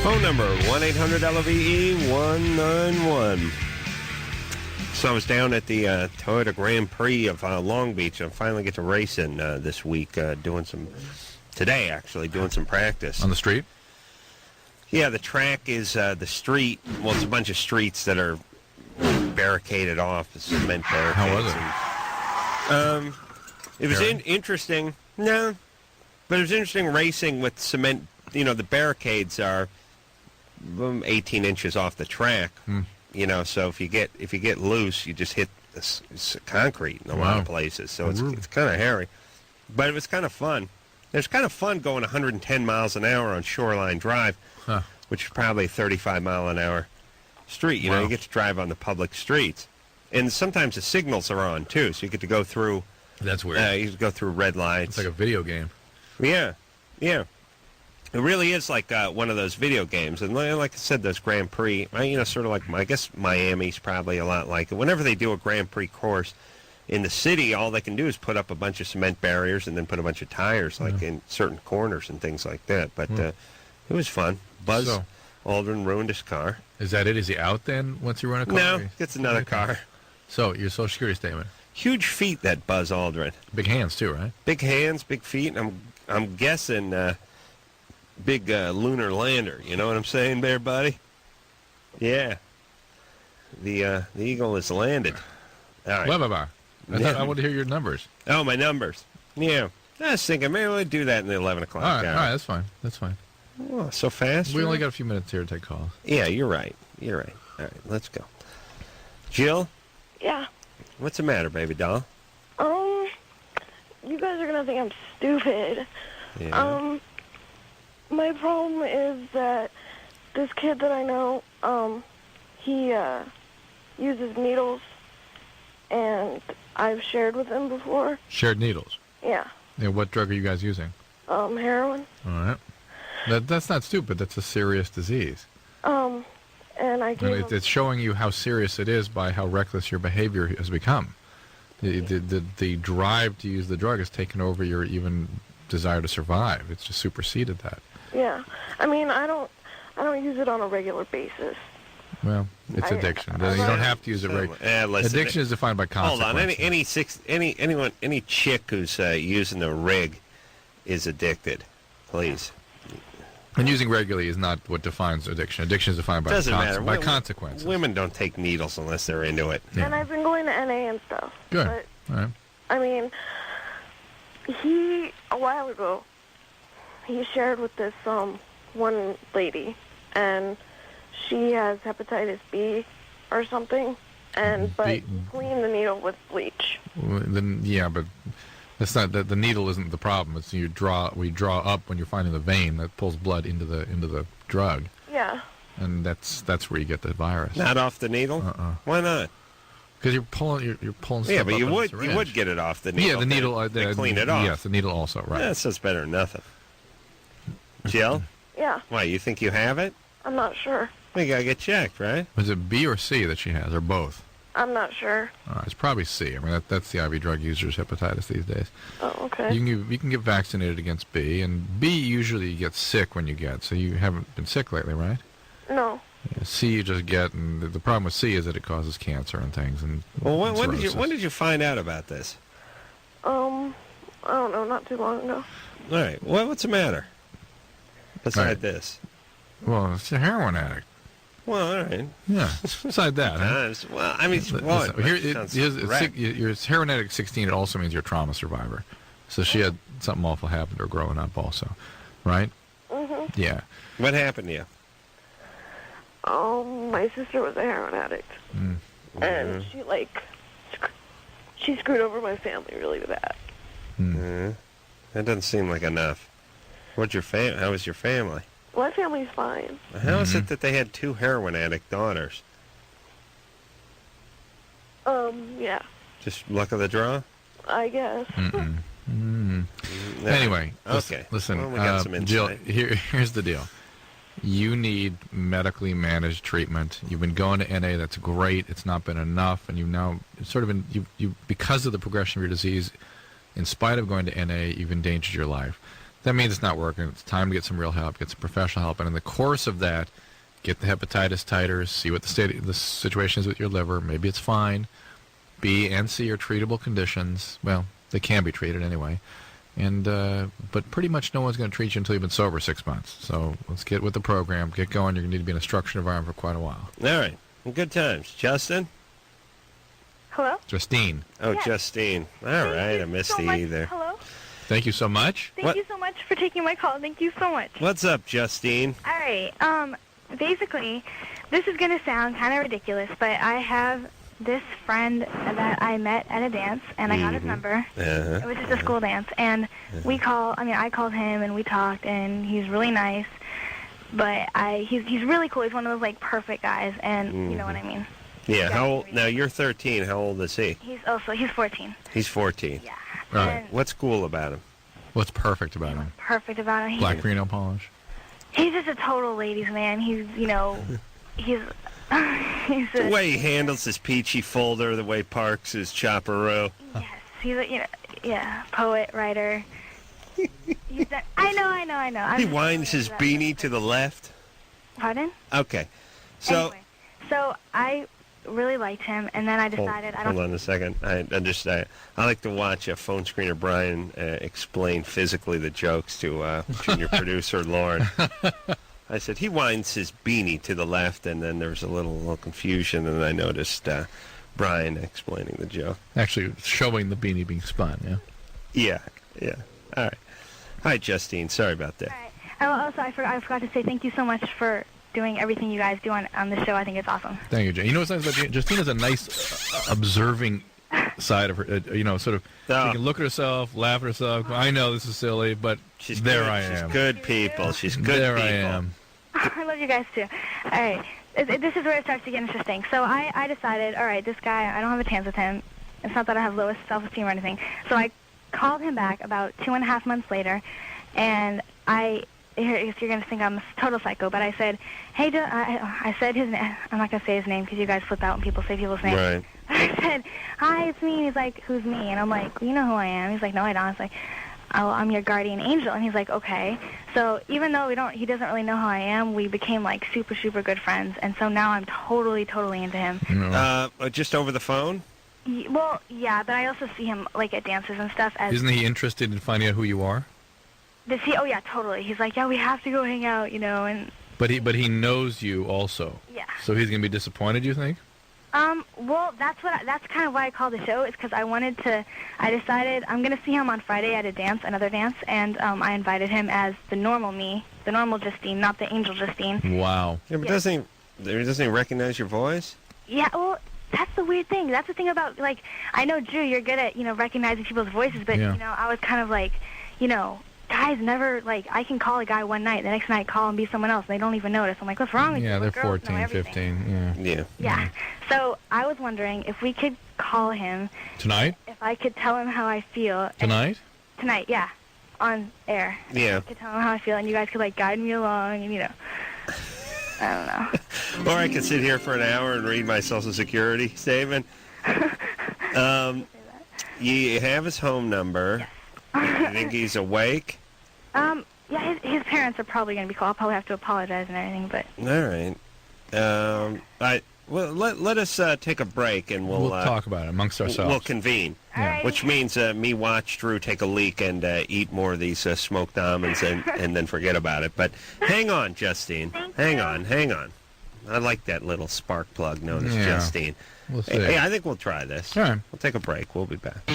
Phone number, 1-800-LOVE-191. So I was down at the Toyota Grand Prix of Long Beach. I finally get to racing this week, doing some practice. On the street? Yeah, the track is the street. Well, it's a bunch of streets that are barricaded off, the cement barricades. How was it? It was interesting. No, but it was interesting racing with cement. You know, the barricades are 18 inches off the track. You know, so if you get loose, you just hit concrete in a lot of places. So it's kind of hairy, but it was kind of fun. It was kind of fun going 110 miles an hour on Shoreline Drive, which is probably a 35-mile-an-hour street. You know, you get to drive on the public streets, and sometimes the signals are on too, so you get to go through. That's weird. You go through red lights. It's like a video game. Yeah, yeah. It really is like one of those video games, and like I said, those Grand Prix. Sort of like I guess Miami's probably a lot like it. Whenever they do a Grand Prix course in the city, all they can do is put up a bunch of cement barriers and then put a bunch of tires, like in certain corners and things like that. But it was fun. Buzz Aldrin ruined his car. Is that it? Is he out then once you run a car? No, gets another car. So your Social Security statement. Huge feet, that Buzz Aldrin. Big hands too, right? Big hands, big feet. I'm guessing big lunar lander. You know what I'm saying there, buddy? Yeah. The Eagle is landed. All right. I want to hear your numbers. Oh, my numbers. Yeah. I was thinking maybe we'll do that in the 11 o'clock All hour. right, that's fine. That's fine. Oh, so fast? We only got a few minutes here to take calls. Yeah, you're right. All right, let's go. Jill? Yeah. What's the matter, baby doll? You guys are gonna think I'm stupid. Yeah. My problem is that this kid that I know, he uses needles, and I've shared with him before. Shared needles? Yeah. Yeah, what drug are you guys using? Heroin. All right. That's not stupid. That's a serious disease. And I gave him... It's showing you how serious it is by how reckless your behavior has become. The drive to use the drug has taken over your even desire to survive. It's just superseded that. Yeah. I mean, I don't use it on a regular basis. Well, it's addiction. You don't have to use it regularly. Addiction is defined by consequences. Hold on. Any chick who's using the rig is addicted. Please. And using regularly is not what defines addiction. Addiction is defined by by consequences. Women don't take needles unless they're into it. Yeah. And I've been going to NA and stuff. Good. But, all right. I mean, a while ago, he shared with this one lady, and she has hepatitis B or something, but he cleaned the needle with bleach. Well, then, yeah, but that's not the needle isn't the problem. It's we draw up when you're finding the vein that pulls blood into the drug. Yeah. And that's where you get the virus. Not off the needle? Why not? Because you're pulling stuff Yeah, but up you would get it off the needle. Yeah, the needle. They clean it off. Yes, the needle also, right. Yeah, so it's better than nothing. Jill? Yeah. Why, you think you have it? I'm not sure. We gotta get checked, right? Was it B or C that she has, or both? I'm not sure. It's probably C. I mean, that's the IV drug users' hepatitis these days. Oh, okay. You can get vaccinated against B, and B usually you get sick when you get. So you haven't been sick lately, right? No. Yeah, C you just get, and the problem with C is that it causes cancer and things. And well, when did you find out about this? I don't know, not too long ago. All right. What's the matter? Beside this. Well, it's a heroin addict. Well, all right. Yeah. Beside that, huh? Well, I mean, you're heroin addict 16. It also means you're a trauma survivor. So she had something awful happen to her growing up, also, right? Mm-hmm. Yeah. What happened to you? My sister was a heroin addict, and she screwed over my family really bad. That doesn't seem like enough. How was your family? My family's fine. How is it that they had 2 heroin addict daughters? Yeah. Just luck of the draw? I guess. Anyway, okay. Listen, well, we got some Jill, insight. here's the deal. You need medically managed treatment. You've been going to NA. That's great. It's not been enough, and you've now because of the progression of your disease, in spite of going to NA, you've endangered your life. That means it's not working. It's time to get some real help, get some professional help, and in the course of that, get the hepatitis titers, see what the situation is with your liver. Maybe it's fine. B and C are treatable conditions. Well, they can be treated anyway. And but pretty much no one's going to treat you until you've been sober 6 months. So let's get with the program, get going. You're going to need to be in a structured environment for quite a while. All right. Well, good times. Justin? Hello? Justine. Oh, yes. Justine. All right. I missed the E there. Hello? Thank you so much. Thank you so much for taking my call. Thank you so much. What's up, Justine? All right. Basically, this is going to sound kind of ridiculous, but I have this friend that I met at a dance, and I got his number. It was just a school dance, and I called him, and we talked, and he's really nice, but he's really cool. He's one of those, like, perfect guys, and you know what I mean. Yeah, how old? Now, you're 13. How old is he? He's 14. He's 14. Yeah. Right. What's cool about him? What's perfect about him? Perfect about him? Black fingernail polish? He's just a total ladies' man. He's, he's the way he handles his peachy folder, the way he parks his chopperoo. Yes, he's a, poet, writer. I know. He winds his beanie to the left. Pardon? Okay. So, anyway, so I really liked him, and then I decided I don't... Hold on a second. I like to watch a phone screener Brian explain physically the jokes to junior producer Lauren. I said, he winds his beanie to the left, and then there was a little confusion, and I noticed Brian explaining the joke. Actually, showing the beanie being spun, yeah? Yeah. All right. Hi, Justine. Sorry about that. All right. Oh, also, I forgot to say thank you so much for doing everything you guys do on the show. I think it's awesome. Thank you, Jane. You know what's nice about Jane? Justine has a nice observing side of her, sort of, she can look at herself, laugh at herself. I know this is silly, but I am. She's good people. She's good there people. I am. I love you guys, too. All right. This is where it starts to get interesting. So I decided, all right, this guy, I don't have a chance with him. It's not that I have lowest self-esteem or anything. So I called him back about 2.5 months later, and you're going to think I'm a total psycho, but I said, hey, I said his name. I'm not going to say his name because you guys flip out when people say people's names. Right. I said, hi, it's me. And he's like, who's me? And I'm like, you know who I am. He's like, no, I don't. I was like, oh, I'm your guardian angel. And he's like, okay. So even though he doesn't really know who I am, we became like super, super good friends. And so now I'm totally, totally into him. Just over the phone? Well, yeah, but I also see him like at dances and stuff. Isn't he interested in finding out who you are? Does he? Oh yeah, totally. He's like, yeah, we have to go hang out, and. But he knows you also. Yeah. So he's gonna be disappointed, you think? Well, that's kind of why I called the show. Is because I decided I'm gonna see him on Friday at another dance, and I invited him as the normal me, the normal Justine, not the angel Justine. Wow. Yeah, but doesn't he recognize your voice? Yeah. Well, that's the weird thing. That's the thing about like I know Drew, you're good at recognizing people's voices, but I was kind of like guys never, I can call a guy one night, the next night call and be someone else, and they don't even notice. I'm like, what's wrong with you? Yeah, they're 14, 15, Yeah. So I was wondering if we could call him. Tonight? If I could tell him how I feel. Tonight? Tonight, yeah. On air. Yeah. I could tell him how I feel, and you guys could, guide me along, and, I don't know. Or I could sit here for an hour and read my Social Security statement. You have his home number. Yes. You think he's awake? Yeah, his parents are probably going to be called. I'll probably have to apologize and everything, but... All right. Well, let us take a break, and we'll talk about it amongst ourselves. We'll convene, which means me watch Drew take a leak and eat more of these smoked almonds and then forget about it. But hang on, Justine. Hang on. I like that little spark plug known as Justine. We'll see. Hey, I think we'll try this. All right. We'll take a break. We'll be back.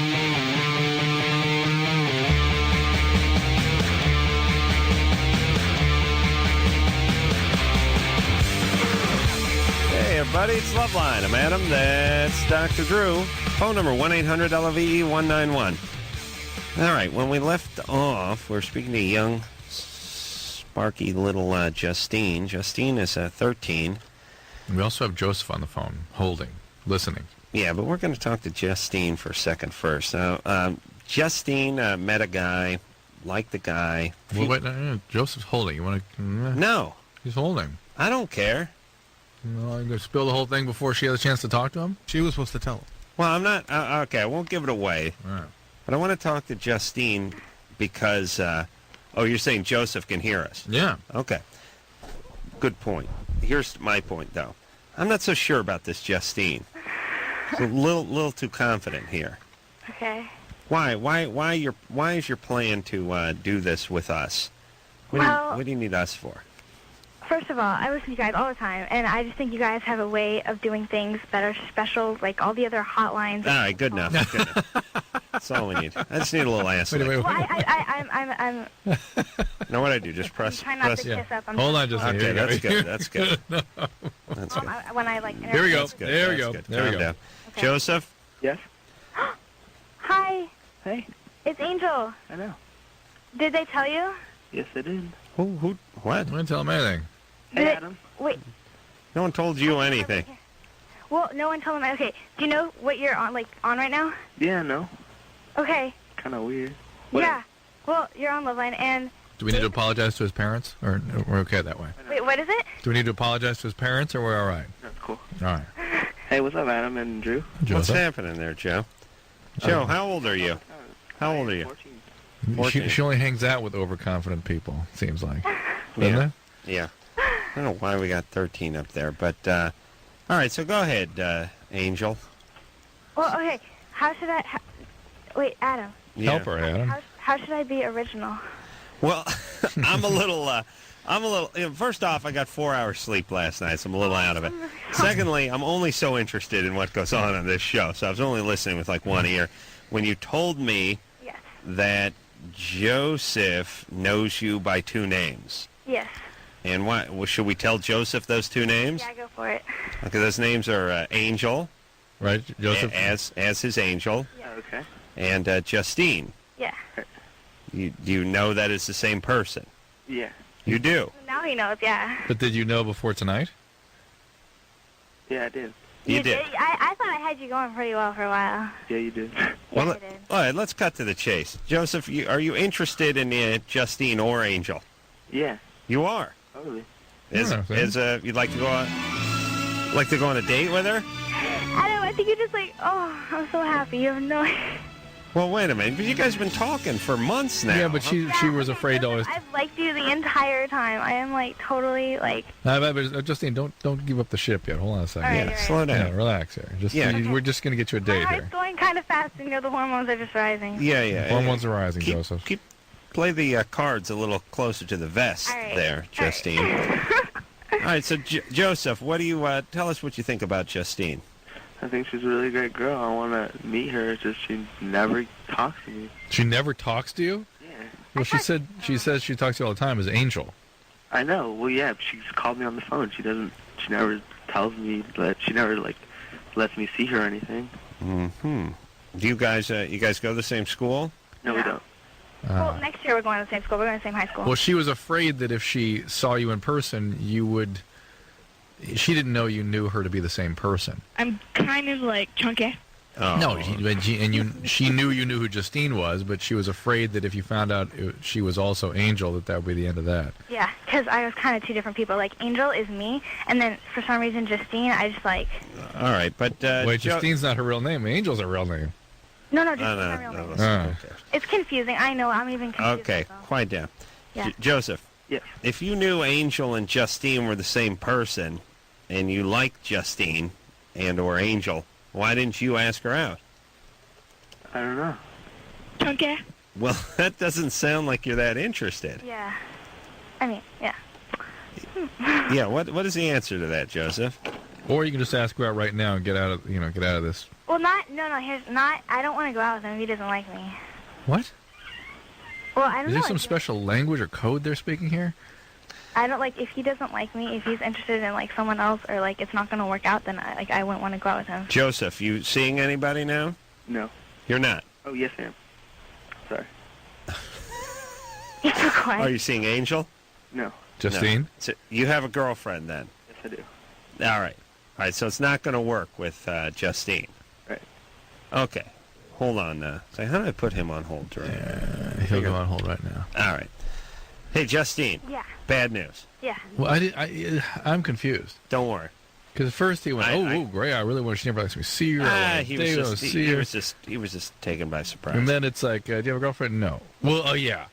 Hey, everybody, it's Loveline. I'm Adam. That's Dr. Drew. Phone number 1-800-LOVE-191. All right, when we left off, we're speaking to young, sparky little Justine. Justine is 13. We also have Joseph on the phone, holding, listening. Yeah, but we're going to talk to Justine for a second first. Now, Justine met a guy, liked the guy. Well, wait, no, Joseph's holding. You want to... No. He's holding. I don't care. Well, I'm going to spill the whole thing before she has a chance to talk to him? She was supposed to tell him. Well, I'm not... okay, I won't give it away. All right. But I want to talk to Justine because... you're saying Joseph can hear us? Yeah. Okay. Good point. Here's my point, though. I'm not so sure about this Justine. It's a little too confident here. Okay. Why is your plan to do this with us? What do you need us for? First of all, I listen to you guys all the time, and I just think you guys have a way of doing things that are special, like all the other hotlines. All right, good enough. That's all we need. I just need a little ass. Wait. Well, I'm. Know what I do? Just press. Try not to kiss up. Hold on, just okay. That's good. That's good. No. That's good. When I Here we go. That's good. There we That's go. good. There we Calm go. down. Okay. Joseph. Yes? Hi. Hey, It's Angel. I know. Did they tell you? Yes, I did. Who? What? I didn't tell him anything. Hey, Adam. Wait. No one told you anything. Well, no one told him. Okay. Do you know what you're on right now? Yeah, no. Okay. Kind of weird. Yeah. Well, you're on Loveline, and Do we need to apologize to his parents, or we're okay that way? Wait, what is it? Do we need to apologize to his parents, or we're all right? That's cool. All right. Hey, what's up, Adam and Drew? What's happening there, Joe? Joe, how old are you? How old are you? 14. She only hangs out with overconfident people, seems like. Doesn't it? Yeah. I don't know why we got 13 up there, but, all right, so go ahead, Angel. Well, okay. How should I... Wait, Adam. Yeah. Help her, Adam. How should I be original? Well, I'm a little, first off, I got 4 hours sleep last night, so I'm a little out of it. Secondly, I'm only so interested in what goes on this show, so I was only listening with, like, one ear. When you told me Yes. that Joseph knows you by 2 names. Yes. And what, well, should we tell Joseph those 2 names? Yeah, go for it. Okay, those names are Angel. Right, Joseph? As his Angel. Yeah. Okay. And Justine. Yeah. You know that is the same person. Yeah. You do. Now he knows, yeah. But did you know before tonight? Yeah, I did. You did. I thought I had you going pretty well for a while. Yeah, you did. Well, I did. all right, let's cut to the chase. Joseph, are you interested in Justine or Angel? Yeah. You are. Totally. You'd like to go on a date with her? I think you're just like, oh, I'm so happy. You have no... Well, wait a minute. But you guys have been talking for months now. Yeah, but she was afraid to always... I've liked you the entire time. I am, like, totally, like... Justine, don't give up the ship yet. Hold on a second. All right, Yeah, slow down. Yeah, relax here. We're just going to get you a My date heart's here. going kind of fast, and the hormones are just rising. Yeah. Hormones are rising, Joseph. Play the cards a little closer to the vest All right. there, Justine. All right, so Joseph, what do you tell us what you think about Justine? I think she's a really great girl. I want to meet her. It's just she never talks to me. She never talks to you? Yeah. Well, she says she talks to you all the time as Angel. I know. Well, yeah, she's called me on the phone. She never tells me that she never, like, lets me see her or anything. Mm-hmm. Do you guys go to the same school? No, we don't. Well, next year we're going to the same school. We're going to the same high school. Well, she was afraid that if she saw you in person, you would... She didn't know you knew her to be the same person. I'm kind of like chunky. Oh. No, she knew you knew who Justine was, but she was afraid that if you found out she was also Angel, that would be the end of that. Yeah, because I was kind of 2 different people. Like, Angel is me, and then for some reason, Justine, I just like... All right, but... Wait, Justine's not her real name. Angel's her real name. No, Justine's my real name. Okay. It's confusing. I know. I'm even confused. Okay, myself. quiet down. Yeah. Joseph. Yes. If you knew Angel and Justine were the same person, and you liked Justine and or Angel, why didn't you ask her out? I don't know. Chunky. Well, that doesn't sound like you're that interested. Yeah. I mean, yeah. Yeah. What is the answer to that, Joseph? Or you can just ask her out right now and get out of this. Well, I don't want to go out with him if he doesn't like me. What? Well, I don't Is know. there some special language or code they're speaking here? I don't like if he doesn't like me, if he's interested in like someone else or like it's not going to work out, then I wouldn't want to go out with him. Joseph, you seeing anybody now? No. You're not. Oh, yes, I am. Sorry. He's so quiet. Are you seeing Angel? No. Justine? No. So you have a girlfriend then? Yes, I do. All right, so it's not going to work with Justine. Right. Okay. Hold on. So how do I put him on hold, Drew? He'll go on hold right now. All right. Hey, Justine. Yeah. Bad news. Yeah. Well, I'm confused. Don't worry. Because at first he went, great, I really want, she never lets me see her. He was just taken by surprise. And then it's like, do you have a girlfriend? No. Well, yeah.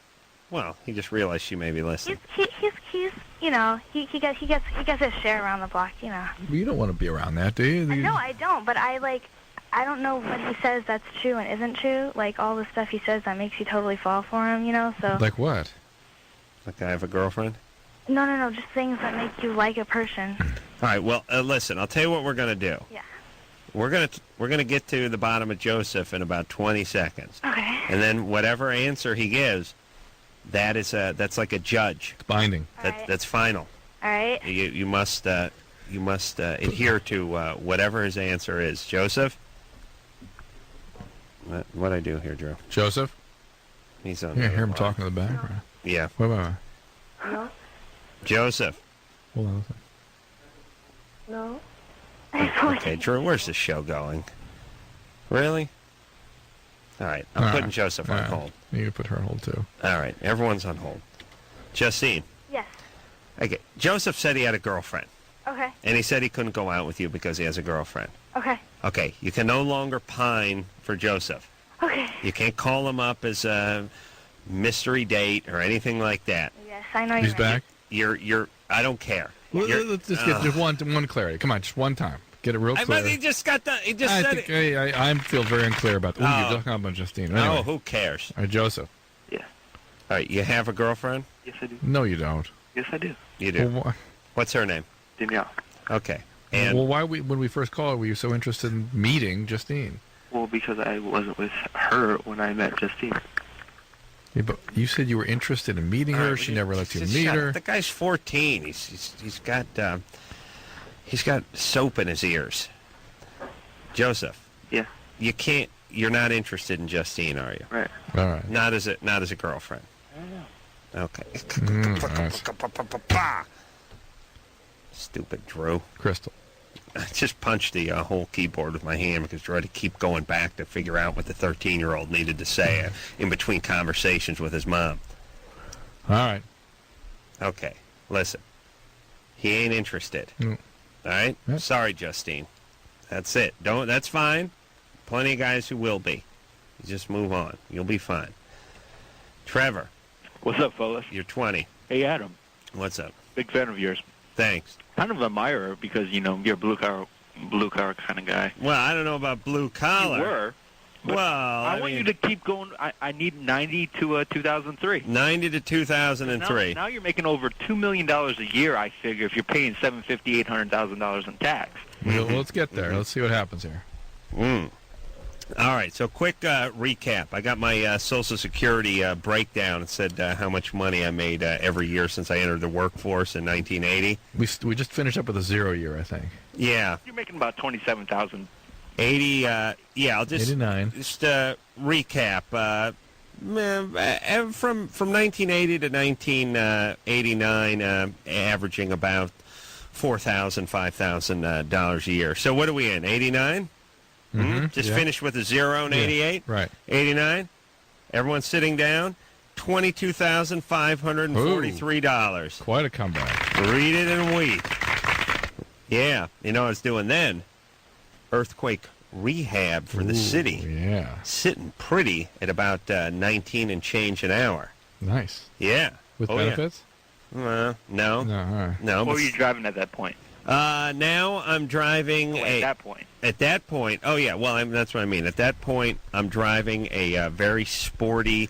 Well, he just realized she may be listening. He's he gets his share around the block, you know. Well, you don't want to be around that, do you? No, I don't, but I don't know what he says that's true and isn't true. Like, all the stuff he says that makes you totally fall for him, you know, so... Like what? Like I have a girlfriend? No, just things that make you like a person. All right, well, listen, I'll tell you what we're going to do. Yeah. We're gonna get to the bottom of Joseph in about 20 seconds. Okay. And then whatever answer he gives, that's like a judge. It's binding. That's final. All right. You must adhere to whatever his answer is. Joseph? What'd I do here, Drew? Joseph? He's on. Yeah, hear him talking in the background. Yeah. Wait. No. Joseph. Hold on a second. No. Okay, Drew, where's the show going? Really? All right, I'm putting Joseph on hold. You can put her on hold, too. All right, everyone's on hold. Justine. Yes. Okay. Joseph said he had a girlfriend. Okay. And he said he couldn't go out with you because he has a girlfriend. Okay. Okay. You can no longer pine for Joseph. Okay. You can't call him up as a mystery date or anything like that. Yes, I know He's back? You're. I don't care. Well, let's just get just one clarity. Come on, just one time. Get it real clear. He just got the. He just said it. I feel very unclear about that. You're talking about Justine. Anyway. Oh, who cares? All right, Joseph. Yeah. All right, you have a girlfriend? Yes, I do. No, you don't. Yes, I do. You do. Well, What's her name? Danielle. Okay. And well, when we first called, were you so interested in meeting Justine? Well, because I wasn't with her when I met Justine. Yeah, but you said you were interested in meeting her. She never let you meet her. The guy's 14. He's got soap in his ears. Joseph. Yeah. You're not interested in Justine, are you? Right. All right. Not as a girlfriend. I don't know. Okay. Right. Stupid Drew. Crystal. I just punched the whole keyboard with my hand because I had to keep going back to figure out what the 13-year-old needed to say in between conversations with his mom. All right. Okay, listen. He ain't interested. Mm. All right? Yep. Sorry, Justine. That's it. That's fine. Plenty of guys who will be. You just move on. You'll be fine. Trevor. What's up, fellas? You're 20. Hey, Adam. What's up? Big fan of yours. Thanks. Kind of admire her because, you're a blue collar kind of guy. Well, I don't know about blue collar. You were. But Well, I want you to keep going. I need 90 to 2003. 90 to 2003. Now you're making over $2 million a year, I figure, if you're paying $750,000, $800,000 in tax. Well, let's get there. Let's see what happens here. All right, so quick recap. I got my Social Security breakdown. It said how much money I made every year since I entered the workforce in 1980. We just finished up with a 0 year, I think. Yeah. You're making about $27,000. 80, yeah, I'll just 89. Just recap. From 1980 to 1989, averaging about $4,000, $5,000 a year. So what are we in, 89? Just finished with a 0 in 88? Right. 89? Everyone's sitting down? $22,543. Quite a comeback. Read it and weep. Yeah, I was doing then? Earthquake rehab for the city. Yeah. Sitting pretty at about 19 and change an hour. Nice. Yeah. With benefits? Yeah. No. All right. No. What were you driving at that point? Now I'm driving at that point. At that point, oh yeah, well that's what I mean. At that point, I'm driving a very sporty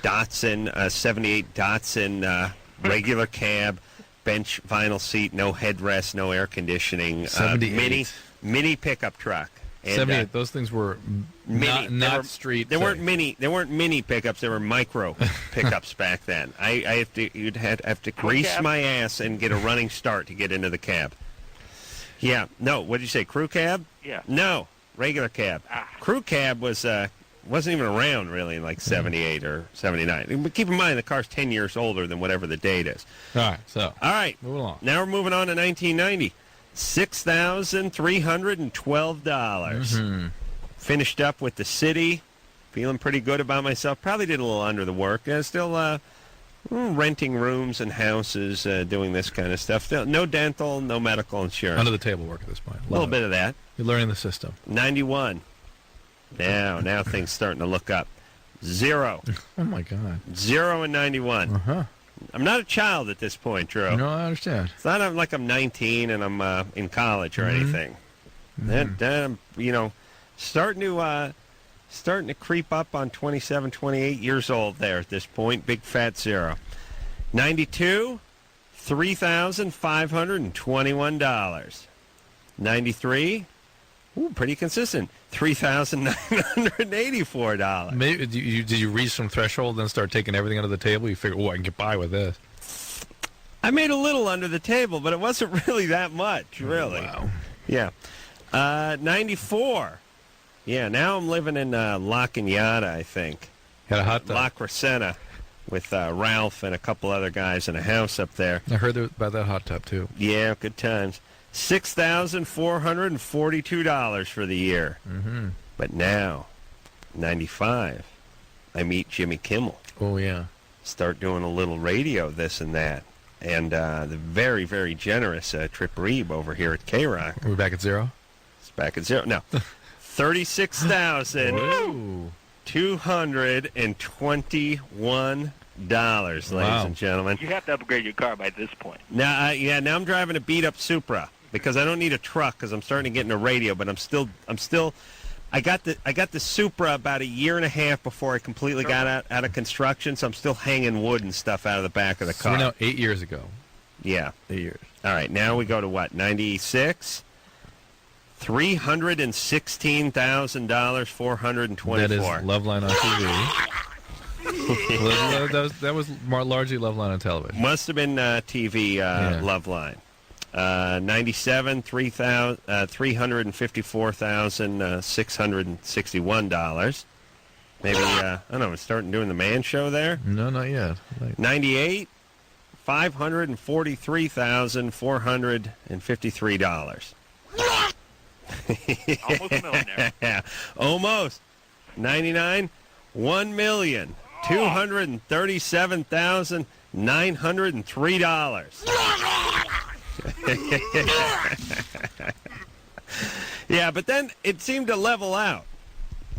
Datsun, 78 Datsun regular cab, bench vinyl seat, no headrest, no air conditioning, 78. mini pickup truck. And, 78. Those things were not street. They weren't mini. They weren't mini pickups. They were micro pickups back then. You'd have to grease my ass and get a running start to get into the cab. Yeah. No. What did you say? Crew cab? Yeah. No. Regular cab. Crew cab wasn't even around really in like 78 or 79. But keep in mind the car's 10 years older than whatever the date is. All right. So. All right. Move along. Now we're moving on to 1990. $6,312. Finished up with the city. Feeling pretty good about myself. Probably did a little under the work. Still renting rooms and houses, doing this kind of stuff. Still, no dental, no medical insurance. Under the table work at this point. A little bit of that. You're learning the system. 91. Now things starting to look up. 0. Oh, my God. 0 and 91. Uh-huh. I'm not a child at this point, Drew. No, I understand. It's not like I'm 19 and I'm in college or anything. Then I'm, starting to creep up on 27, 28 years old there at this point. Big fat 0. 92, $3,521. 93, pretty consistent. $3,984. Maybe did you reach some threshold and start taking everything under the table? You figure, I can get by with this. I made a little under the table, but it wasn't really that much, really. Wow. Yeah. 94. Yeah, now I'm living in La Cañada, I think. Had a hot tub. La Crescenta with Ralph and a couple other guys in a house up there. I heard about that hot tub, too. Yeah, good times. $6,442 for the year. But now, 95, I meet Jimmy Kimmel. Oh, yeah. start doing a little radio, this and that. And the very, very generous Trip Reeb over here at K-Rock. We're back at zero? It's back at zero. No. $36,221, ladies and gentlemen. You have to upgrade your car by this point. Now, now I'm driving a beat-up Supra because I don't need a truck because I'm starting to get into radio, but I'm still. I got the Supra about a year and a half before I completely got out of construction, so I'm still hanging wood and stuff out of the back of the car. So we're now 8 years ago. Yeah. 8 years. All right, now we go to what, 96? $316,000, 424. That is Loveline on TV. that was largely Loveline on television. Must have been TV Loveline. 97, $354,661. Maybe I don't know. Starting doing the man show there. No, not yet. 98, $543,453. Almost a millionaire. Yeah, almost. 99, $1,237,903. Yeah, but then it seemed to level out.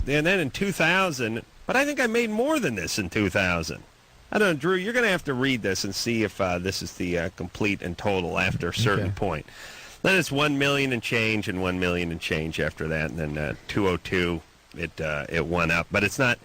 And then in 2000, but I think I made more than this in 2000. I don't know, Drew, you're going to have to read this and see if this is the complete and total after a certain point. Then it's 1 million and change and 1 million and change after that, and then 202 it went up, but it's not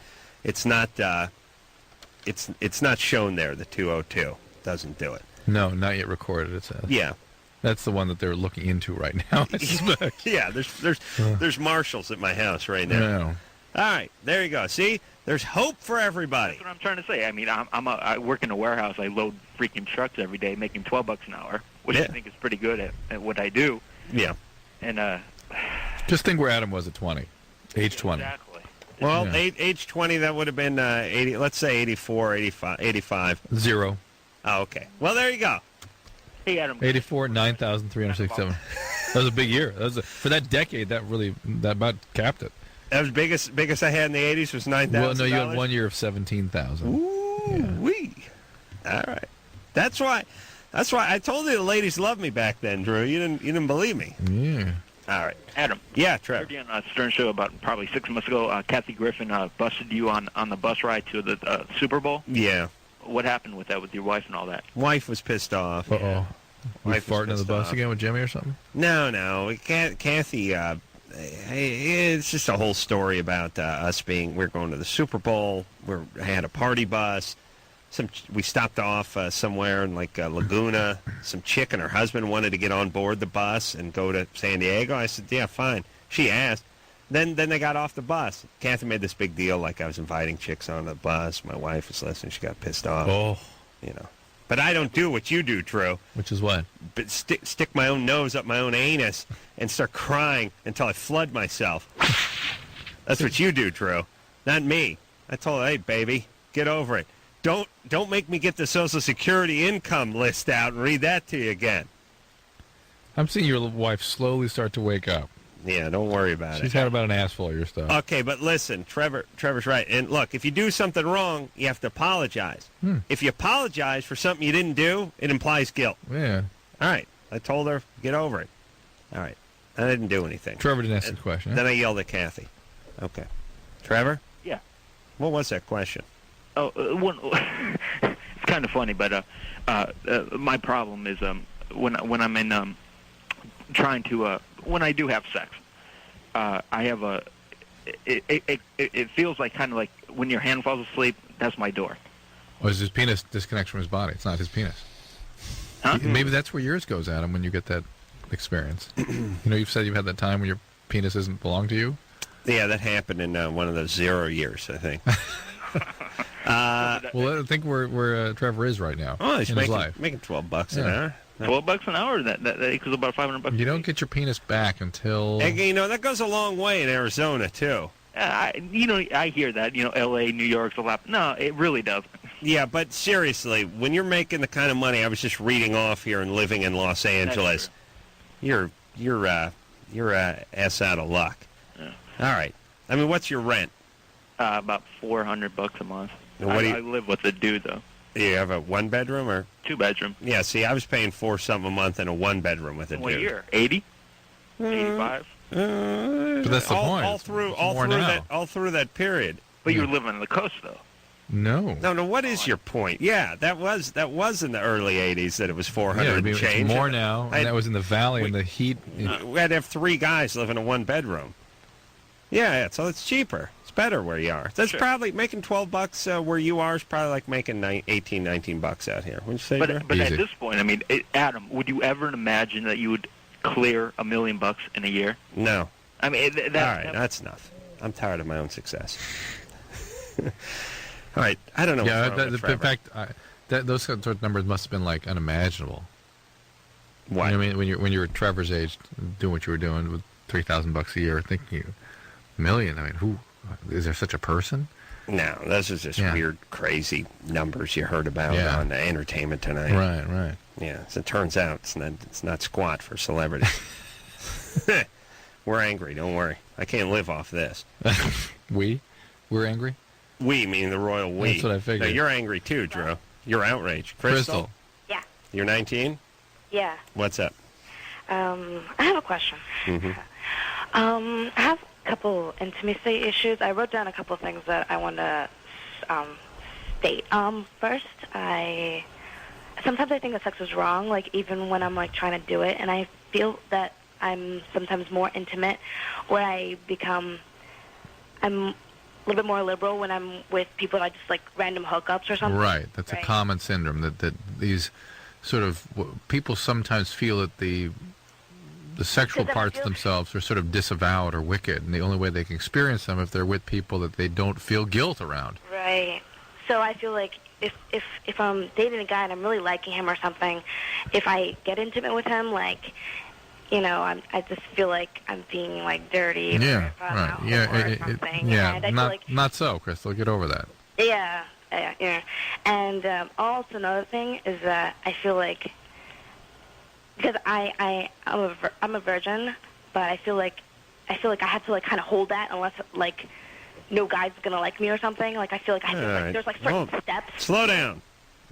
shown there. The 202 doesn't do it. No, not yet recorded. It says. Yeah, that's the one that they're looking into right now. I suspect. Yeah, there's marshals at my house right now. No. All right, there you go. See, there's hope for everybody. That's what I'm trying to say. I mean, I work in a warehouse. I load freaking trucks every day, making $12 an hour, which I think is pretty good at what I do. Yeah. And just think where Adam was at 20, age 20. Exactly. Well, age 20, that would have been 80. Let's say 84, 85. 0. Oh, okay. Well, there you go. Hey, Adam. 84, 9,367. That was a big year. For that decade, that about capped it. That was biggest I had in the 80s was $9,000. Well, no, you had 1 year of 17,000. Ooh, wee. All right. That's why I told you the ladies loved me back then, Drew. You didn't believe me. Yeah. All right. Adam. Yeah, I Trevor. heard you on a Stern show about probably 6 months ago. Kathy Griffin busted you on the bus ride to the Super Bowl. Yeah. What happened with that with your wife and all that? Wife was pissed off. Uh-oh. You Wife was farting on the bus again with Jimmy or something? No. Kathy, it's just a whole story about us we're going to the Super Bowl. I had a party bus. We stopped off somewhere in like Laguna. Some chick and her husband wanted to get on board the bus and go to San Diego. I said, yeah, fine. She asked. Then they got off the bus. Kathy made this big deal like I was inviting chicks on the bus. My wife was listening. She got pissed off. Oh. But I don't do what you do, Drew. Which is what? But stick my own nose up my own anus and start crying until I flood myself. That's what you do, Drew. Not me. I told her, hey, baby, get over it. Don't make me get the Social Security income list out and read that to you again. I'm seeing your wife slowly start to wake up. Yeah, don't worry about it. She's had about an ass full of your stuff. Okay, but listen, Trevor's right. And look, if you do something wrong, you have to apologize. If you apologize for something you didn't do, it implies guilt. Yeah. All right. I told her, get over it. All right. I didn't do anything. Trevor didn't ask the question. Then I yelled at Kathy. Okay. Trevor? Yeah. What was that question? Oh, it's kind of funny, but my problem is when I'm in trying to when I do have sex, I have it feels like kind of like when your hand falls asleep. That's my door. Or is his penis disconnects from his body? It's not his penis. Huh? Maybe that's where yours goes, Adam, when you get that experience. You've said you've had that time when your penis doesn't belong to you. Yeah, that happened in one of those 0 years, I think. Well, I think where Trevor is right now. Oh, he's in his life. making $12 an hour. $12 an hour. That equals about $500. You don't get your penis back until. And, that goes a long way in Arizona too. I hear that. L.A., New York's a lot. No, it really doesn't. Yeah, but seriously, when you're making the kind of money I was just reading off here and living in Los Angeles, you're ass out of luck. Yeah. All right. I mean, what's your rent? About $400 a month. I live with a dude, though. You have a one-bedroom or? 2-bedroom. Yeah, see, I was paying $4 something a month in a one-bedroom with a dude. What year? 80? 85? But that's the point. All through that period. But you were living on the coast, though. No. No. What is your point? Yeah, that was in the early '80s that it was 400 and change. It's more now, and that was in the valley in the heat. We had to have 3 guys live in a one-bedroom. Yeah, so it's cheaper. It's better where you are. That's probably making $12 where you are is probably like making $18, $19 out here. Wouldn't you say? But at this point, I mean, Adam, would you ever imagine that you would clear $1 million in a year? No. I mean, all right, that's enough. I'm tired of my own success. All right, I don't know. Yeah, in fact, those sort of numbers must have been like unimaginable. What? You know, I mean, when you were Trevor's age, doing what you were doing with $3,000 a year, thinking $1 million. I mean, who is there such a person? No, those are just weird, crazy numbers you heard about on Entertainment Tonight. Right. Yeah, as it turns out, it's not squat for celebrities. We're angry. Don't worry. I can't live off this. We're angry? We, meaning the royal we. That's what I figured. No, you're angry too, Drew. You're outraged. Crystal? Yeah. You're 19? Yeah. What's up? I have a question. Mm-hmm. I have a couple intimacy issues. I wrote down a couple of things that I want to state. First, sometimes I think that sex is wrong, like even when I'm like trying to do it, and I feel that I'm sometimes more intimate, where I'm a little bit more liberal when I'm with people that just like random hookups or something. Right. That's a common syndrome that these sort of people sometimes feel that the sexual parts themselves are sort of disavowed or wicked, and the only way they can experience them if they're with people that they don't feel guilt around. Right. So I feel like if I'm dating a guy and I'm really liking him or something, if I get intimate with him, like, you know, I just feel like I'm being like dirty. Yeah, or right. Yeah, not so, Crystal. Get over that. Yeah. And also another thing is that I feel like, because I'm a virgin, but I feel like I have to like kind of hold that unless like no guy's gonna like me or something. Like I feel like I have to, like, there's like certain steps. Slow down.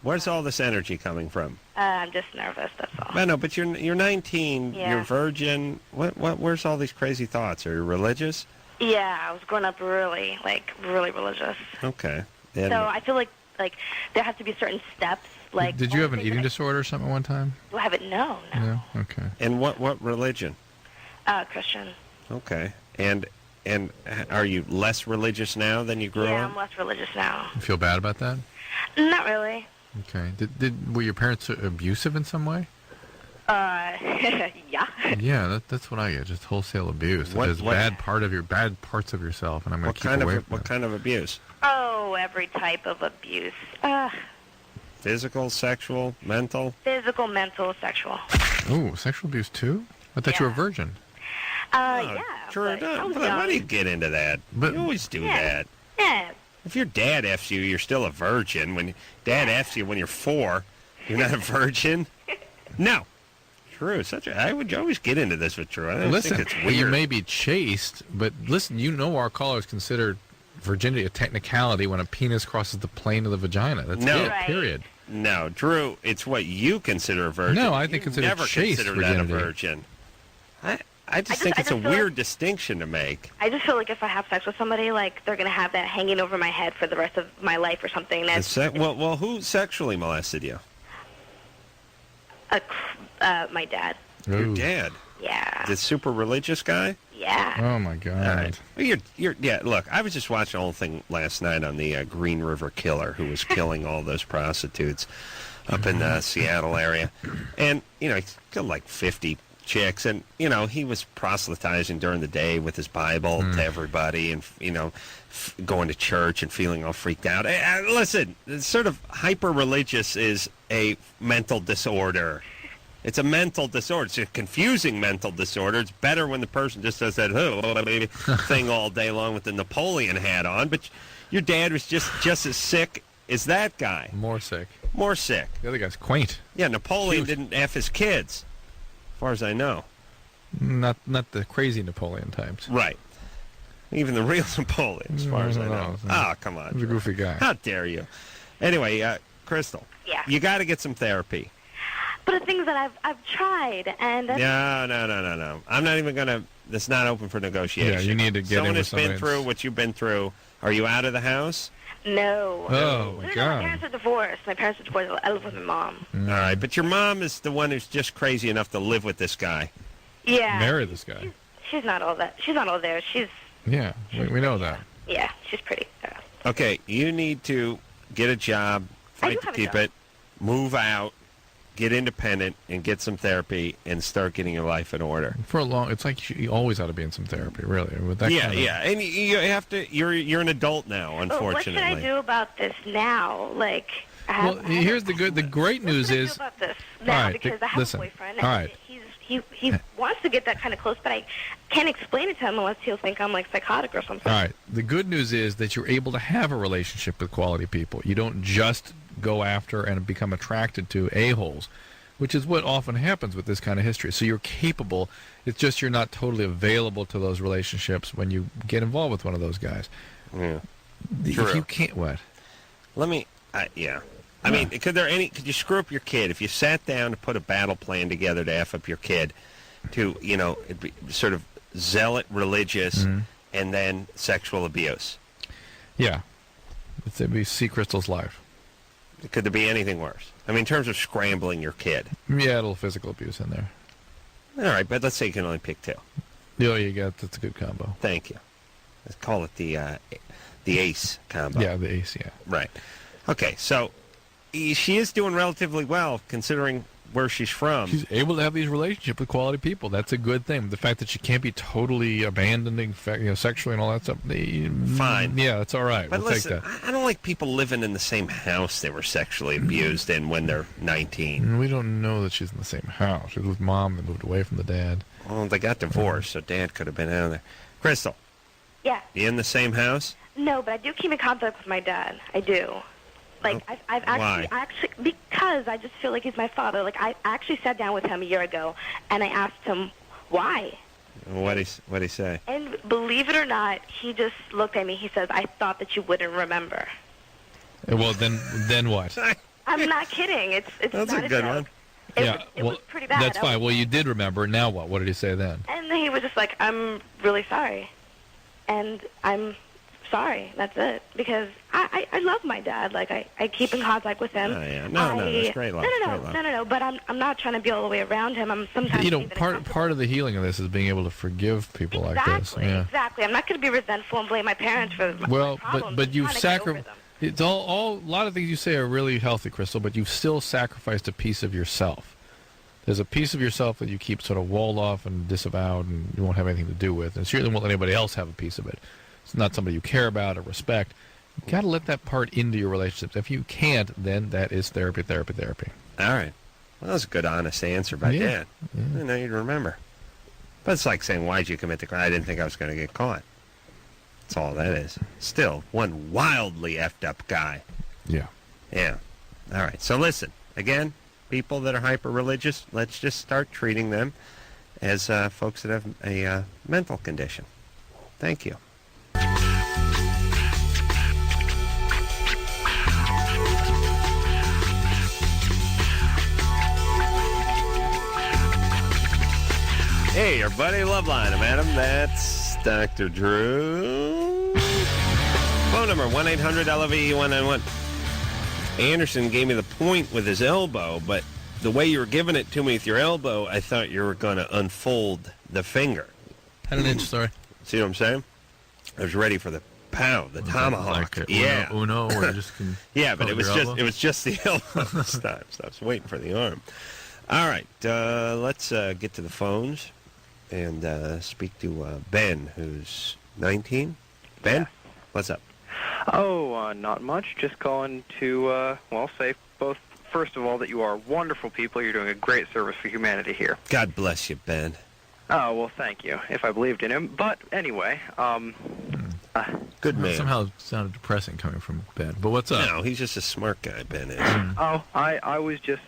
Where's all this energy coming from? I'm just nervous. That's all. I know, but you're 19. Yeah. You're virgin. Where's all these crazy thoughts? Are you religious? Yeah, I was growing up really religious. Okay. So I feel like there has to be certain steps. Like, did you have an eating disorder or something at one time? Do I have it? No. No. Okay. And what religion? Christian. Okay. And are you less religious now than you grew up? Yeah, I'm less religious now. You feel bad about that? Not really. Okay. Were your parents abusive in some way? Yeah. Yeah, that's what I get. Just wholesale abuse. There's bad parts of yourself, and I'm going to keep away from What kind of abuse? Oh, every type of abuse. Physical, sexual, mental? Physical, mental, sexual. Oh, sexual abuse too? I thought you were a virgin. Yeah. Sure. Why do you get into that? You always do that. Yeah. If your dad F's you, you're still a virgin. When dad F's you when you're 4, you're not a virgin? No. Drew, I would always get into this with Drew. I think it's weird. You may be chaste, but listen, you know our callers consider virginity a technicality when a penis crosses the plane of the vagina. That's it, period. No, Drew, it's what you consider a virgin. No, I think consider chaste consider virginity. that a virgin. I just think it's a weird distinction to make. I just feel like if I have sex with somebody, like they're gonna have that hanging over my head for the rest of my life or something. Well, who sexually molested you? My dad. Your dad? Yeah. The super religious guy? Yeah. Oh my God. All right. Well, look, I was just watching the whole thing last night on the Green River Killer, who was killing all those prostitutes up in the Seattle area, and he killed like 50 chicks, and he was proselytizing during the day with his Bible to everybody, and going to church and feeling all freaked out. Listen, sort of hyper religious is a mental disorder. It's a mental disorder. It's a confusing mental disorder. It's better when the person just does that thing all day long with the Napoleon hat on. But your dad was just as sick as that guy. More sick. The other guy's quaint. Yeah, Napoleon didn't F his kids, as far as I know. Not the crazy Napoleon types. Right. Even the real Napoleon, as far as I know. Oh, come on. He's a goofy guy. How dare you? Anyway, Crystal. Yeah. You got to get some therapy. But the things that I've tried, and No. I'm not even going to. That's not open for negotiation. Yeah, you need to get Someone in with has been somebody through what you've been through. Are you out of the house? No. Oh, my No, my God. parents are divorced. My parents are divorced. I live with my mom. All right, but your mom is the one who's just crazy enough to live with this guy. Yeah. Marry this guy. She's not all that. She's not all there. Yeah, we know that. Yeah, she's pretty. Okay, you need to get a job, I do fight to have a keep job. it, move out, get independent, and get some therapy, and start getting your life in order. For a long, it's like you always ought to be in some therapy, really. With that kind of, And you have to. You're an adult now, unfortunately. What should I do about this now? Like, here's the great news what is. should I do about this now? All right, because I have listen. a boyfriend. All And right. He wants to get that kind of close, but I can't explain it to him unless he'll think I'm like psychotic or something. All right. The good news is that you're able to have a relationship with quality people. You don't just go after and become attracted to a-holes, which is what often happens with this kind of history. So you're capable. It's just you're not totally available to those relationships when you get involved with one of those guys. Yeah. If you can't, what? Let me. Yeah. I mean, could you screw up your kid if you sat down to put a battle plan together to F up your kid to, it'd be sort of zealot religious and then sexual abuse? Yeah. It'd be see Crystal's life. Could there be anything worse? I mean, in terms of scrambling your kid. Yeah, a little physical abuse in there. All right, but let's say you can only pick two. Yeah, you got that's a good combo. Thank you. Let's call it the ace combo. Yeah, the ace, yeah. Right. Okay, so she is doing relatively well considering where she's from. She's able to have these relationships with quality people. That's a good thing. The fact that she can't be totally abandoning, sexually and all that stuff. Fine. Yeah, that's all right. But we'll listen, take that. I don't like people living in the same house they were sexually abused in when they're 19. We don't know that she's in the same house. She was with mom and moved away from the dad. Well, they got divorced, so dad could have been out of there. Crystal, Yeah. you in the same house? No, but I do keep in contact with my dad. I do. Like, I've actually, because I just feel like he's my father. Like, I actually sat down with him a year ago, and I asked him why. What'd he say? And believe it or not, he just looked at me. He says, "I thought that you wouldn't remember." Well, then what? I'm not kidding. It's That's not a good joke. one. It was pretty bad. That's fine. Well, you did remember. Now what? What did he say then? And he was just like, "I'm really sorry," and I'm sorry. That's it. Because I love my dad. Like I keep in contact with him. Oh, yeah. No, that's great love. No. But I'm not trying to be all the way around him. I'm sometimes part of the healing of this is being able to forgive people like this. Yeah. Exactly. I'm not going to be resentful and blame my parents for my problems. but you've I'm trying to get over sacrificed. them. It's a lot of things you say are really healthy, Crystal, but you've still sacrificed a piece of yourself. There's a piece of yourself that you keep sort of walled off and disavowed and you won't have anything to do with. And certainly won't let anybody else have a piece of it. It's not somebody you care about or respect. You've got to let that part into your relationships. If you can't, then that is therapy. All right. Well, that was a good, honest answer by Dad. Yeah. I didn't know you'd remember. But it's like saying, why'd you commit the crime? I didn't think I was going to get caught. That's all that is. Still, one wildly effed up guy. Yeah. Yeah. All right. So listen, again, people that are hyper-religious, let's just start treating them as folks that have a mental condition. Thank you. Hey, everybody, Loveline, madam. That's Dr. Drew. Phone number, 1-800-LOVE-191. Anderson gave me the point with his elbow, but the way you were giving it to me with your elbow, I thought you were going to unfold the finger. Had an inch, sorry. See what I'm saying? I was ready for the pow, the tomahawk. Like yeah. Uno, where you just can yeah, but it was just the elbow elbow. this time. So I was waiting for the arm. All right, let's get to the phones and speak to Ben, who's 19. Ben, yeah. What's up? Oh, not much. Just calling to, say both, first of all, that you are wonderful people. You're doing a great service for humanity here. God bless you, Ben. Oh, well, thank you, if I believed in him. But anyway, good man. Somehow it sounded depressing coming from Ben. But what's up? No, he's just a smart guy, Ben is. Oh, I was just,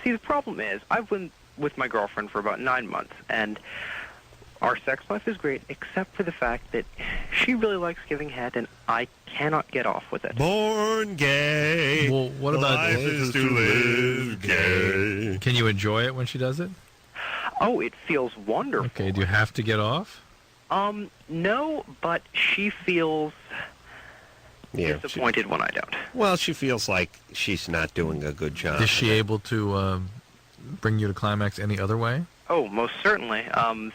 see, the problem is, I've been with my girlfriend for about 9 months, and Our sex life is great, except for the fact that she really likes giving head, and I cannot get off with it. Born gay. Well, what about life is to live gay? Can you enjoy it when she does it? Oh, it feels wonderful. Okay, do you have to get off? No, but she feels disappointed when I don't. Well, she feels like she's not doing a good job. Is she able to bring you to climax any other way? Oh, most certainly.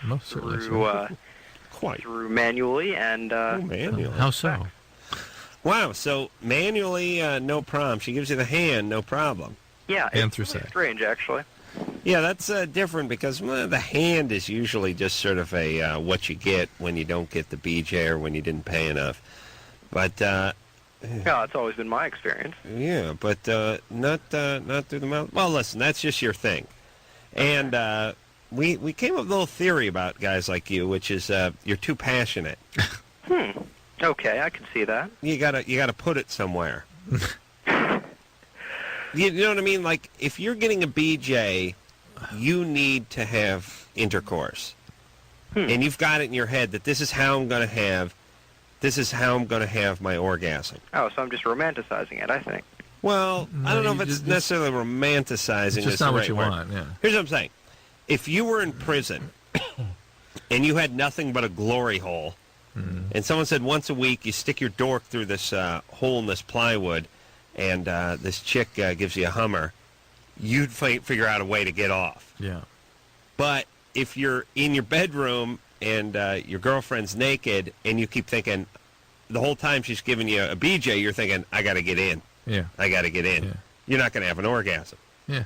Most certainly. Through manually and manually. How so? Wow, so manually, no problem. She gives you the hand, no problem. Yeah, and it's through really sex. strange, actually. Yeah, that's different because the hand is usually just sort of a what you get when you don't get the BJ or when you didn't pay enough. But yeah, that's always been my experience. Yeah, but not through the mouth. Well, listen, that's just your thing. And we came up with a little theory about guys like you, which is you're too passionate. Okay, I can see that. You gotta put it somewhere. You know what I mean? Like, if you're getting a BJ, you need to have intercourse. And you've got it in your head that this is how I'm going to have my orgasm. Oh, so I'm just romanticizing it, I think. Well, I don't know if it's necessarily romanticizing. It's just not what you want, yeah. Here's what I'm saying. If you were in prison and you had nothing but a glory hole, and someone said once a week you stick your dork through this hole in this plywood, and this chick gives you a Hummer, you'd figure out a way to get off. Yeah. But if you're in your bedroom and your girlfriend's naked and you keep thinking, the whole time she's giving you a BJ, you're thinking, I got to get in. Yeah. I got to get in. Yeah. You're not going to have an orgasm. Yeah.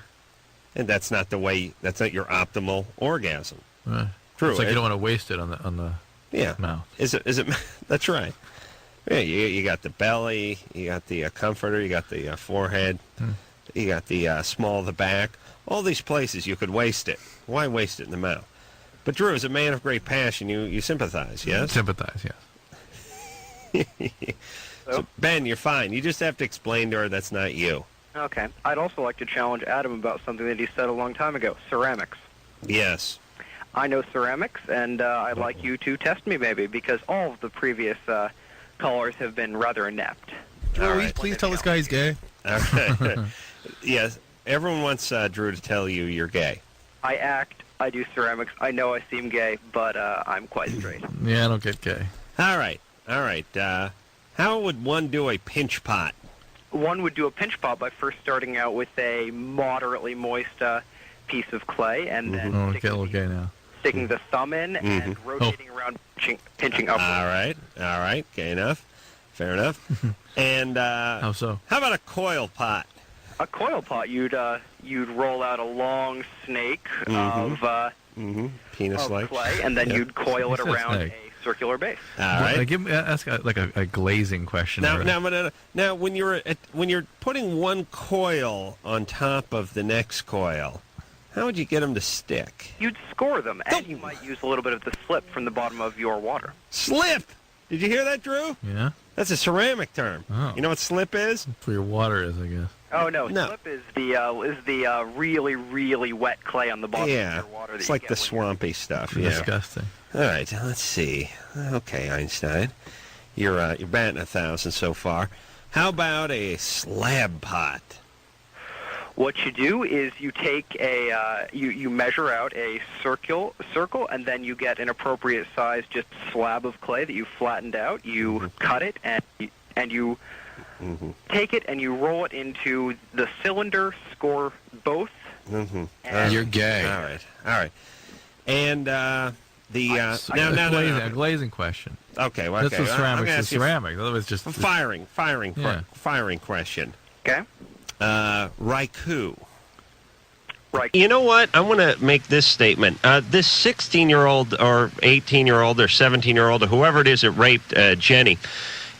And that's not your optimal orgasm. True. It's like you don't want to waste it on the mouth. Is it? That's right. Yeah, you got the belly, you got the comforter, you got the forehead, you got the small of the back. All these places you could waste it. Why waste it in the mouth? But Drew, as a man of great passion, you sympathize, yes? Sympathize, yes. So, Ben, you're fine. You just have to explain to her that's not you. Okay. I'd also like to challenge Adam about something that he said a long time ago, ceramics. Yes. I know ceramics, and I'd like you to test me maybe, because all of the previous callers have been rather inept. Drew, please tell this guy he's gay. Okay. Yes, everyone wants Drew to tell you you're gay. I act, I do ceramics, I know I seem gay, but I'm quite straight. Yeah, I don't get gay. All right. How would one do a pinch pot? One would do a pinch pot by first starting out with a moderately moist piece of clay, and then get a little gay now. Sticking the thumb in and rotating around, pinching upward. All right, gay enough, fair enough. And how so? How about a coil pot? A coil pot, you'd roll out a long snake of penis-like clay, and then you'd coil it around a circular base. All right. Ask like a glazing question. Now, when you're putting one coil on top of the next coil, how would you get them to stick? You'd score them, and you might use a little bit of the slip from the bottom of your water. Slip? Did you hear that, Drew? Yeah. That's a ceramic term. Oh. You know what slip is? That's where your water is, I guess. Oh no, slip is the really, really wet clay on the bottom of your water. It's like the swampy stuff. Yeah. Disgusting. All right, let's see. Okay, Einstein, you're batting 1,000 so far. How about a slab pot? What you do is you take you measure out a circle, and then you get an appropriate size just slab of clay that you flattened out. You cut it, and you take it and you roll it into the cylinder. Score both. And you're gay. All right. And a glazing question. Okay, well, that's the ceramics. The ceramic. Otherwise, just firing question. Okay. Raikou. You know what? I want to make this statement. This 16-year-old or 18-year-old or 17-year-old or whoever it is that raped Jenny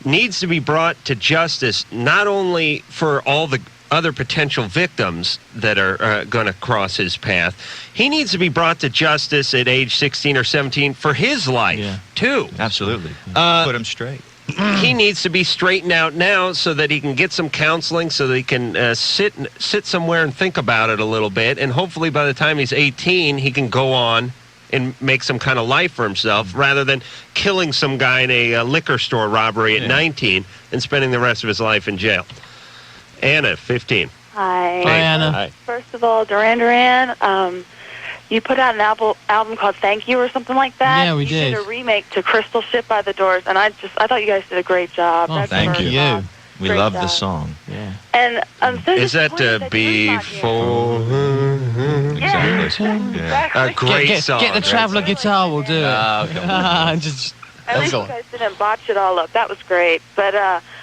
needs to be brought to justice, not only for all the other potential victims that are going to cross his path. He needs to be brought to justice at age 16 or 17 for his life, too. Absolutely. Put him straight. He needs to be straightened out now so that he can get some counseling, so that he can sit somewhere and think about it a little bit, and hopefully by the time he's 18, he can go on and make some kind of life for himself rather than killing some guy in a liquor store robbery at 19 and spending the rest of his life in jail. Anna, 15. Hi. Hi, Anna. Hi. First of all, Duran, you put out an album called Thank You or something like that. Yeah, we you did. did a remake to Crystal Ship by the Doors, and I thought you guys did a great job. Oh, That's thank first you. off. We Great love the job. song. Yeah. And I'm so Is that disappointed that Drew's not here. before? Exactly. Yeah. A great song. Get the Traveller guitar, we'll do it. Oh, come on. Just, At least go you on. guys didn't botch it all up. That was great. But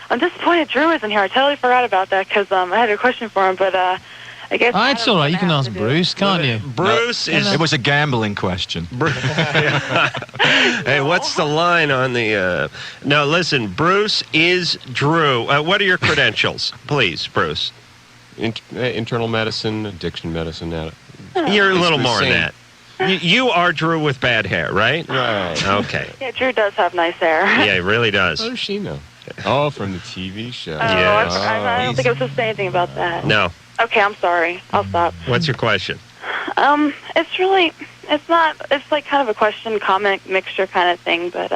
I'm disappointed Drew isn't here. I totally forgot about that because I had a question for him. But I guess Oh, it's all right. You can ask Bruce, can't you? Bruce is... It was a gambling question. Hey, what's the line on the... No, listen, Bruce is Drew. What are your credentials? Please, Bruce. Internal medicine, addiction medicine. You're a little the more than same. that. You are Drew with bad hair, right? Right. Okay. Yeah, Drew does have nice hair. Yeah, he really does. How does she know? Oh, from the TV show. Yes. I don't think I was supposed to say anything about that. No. Okay, I'm sorry. I'll stop. What's your question? It's like kind of a question, comment, mixture kind of thing, but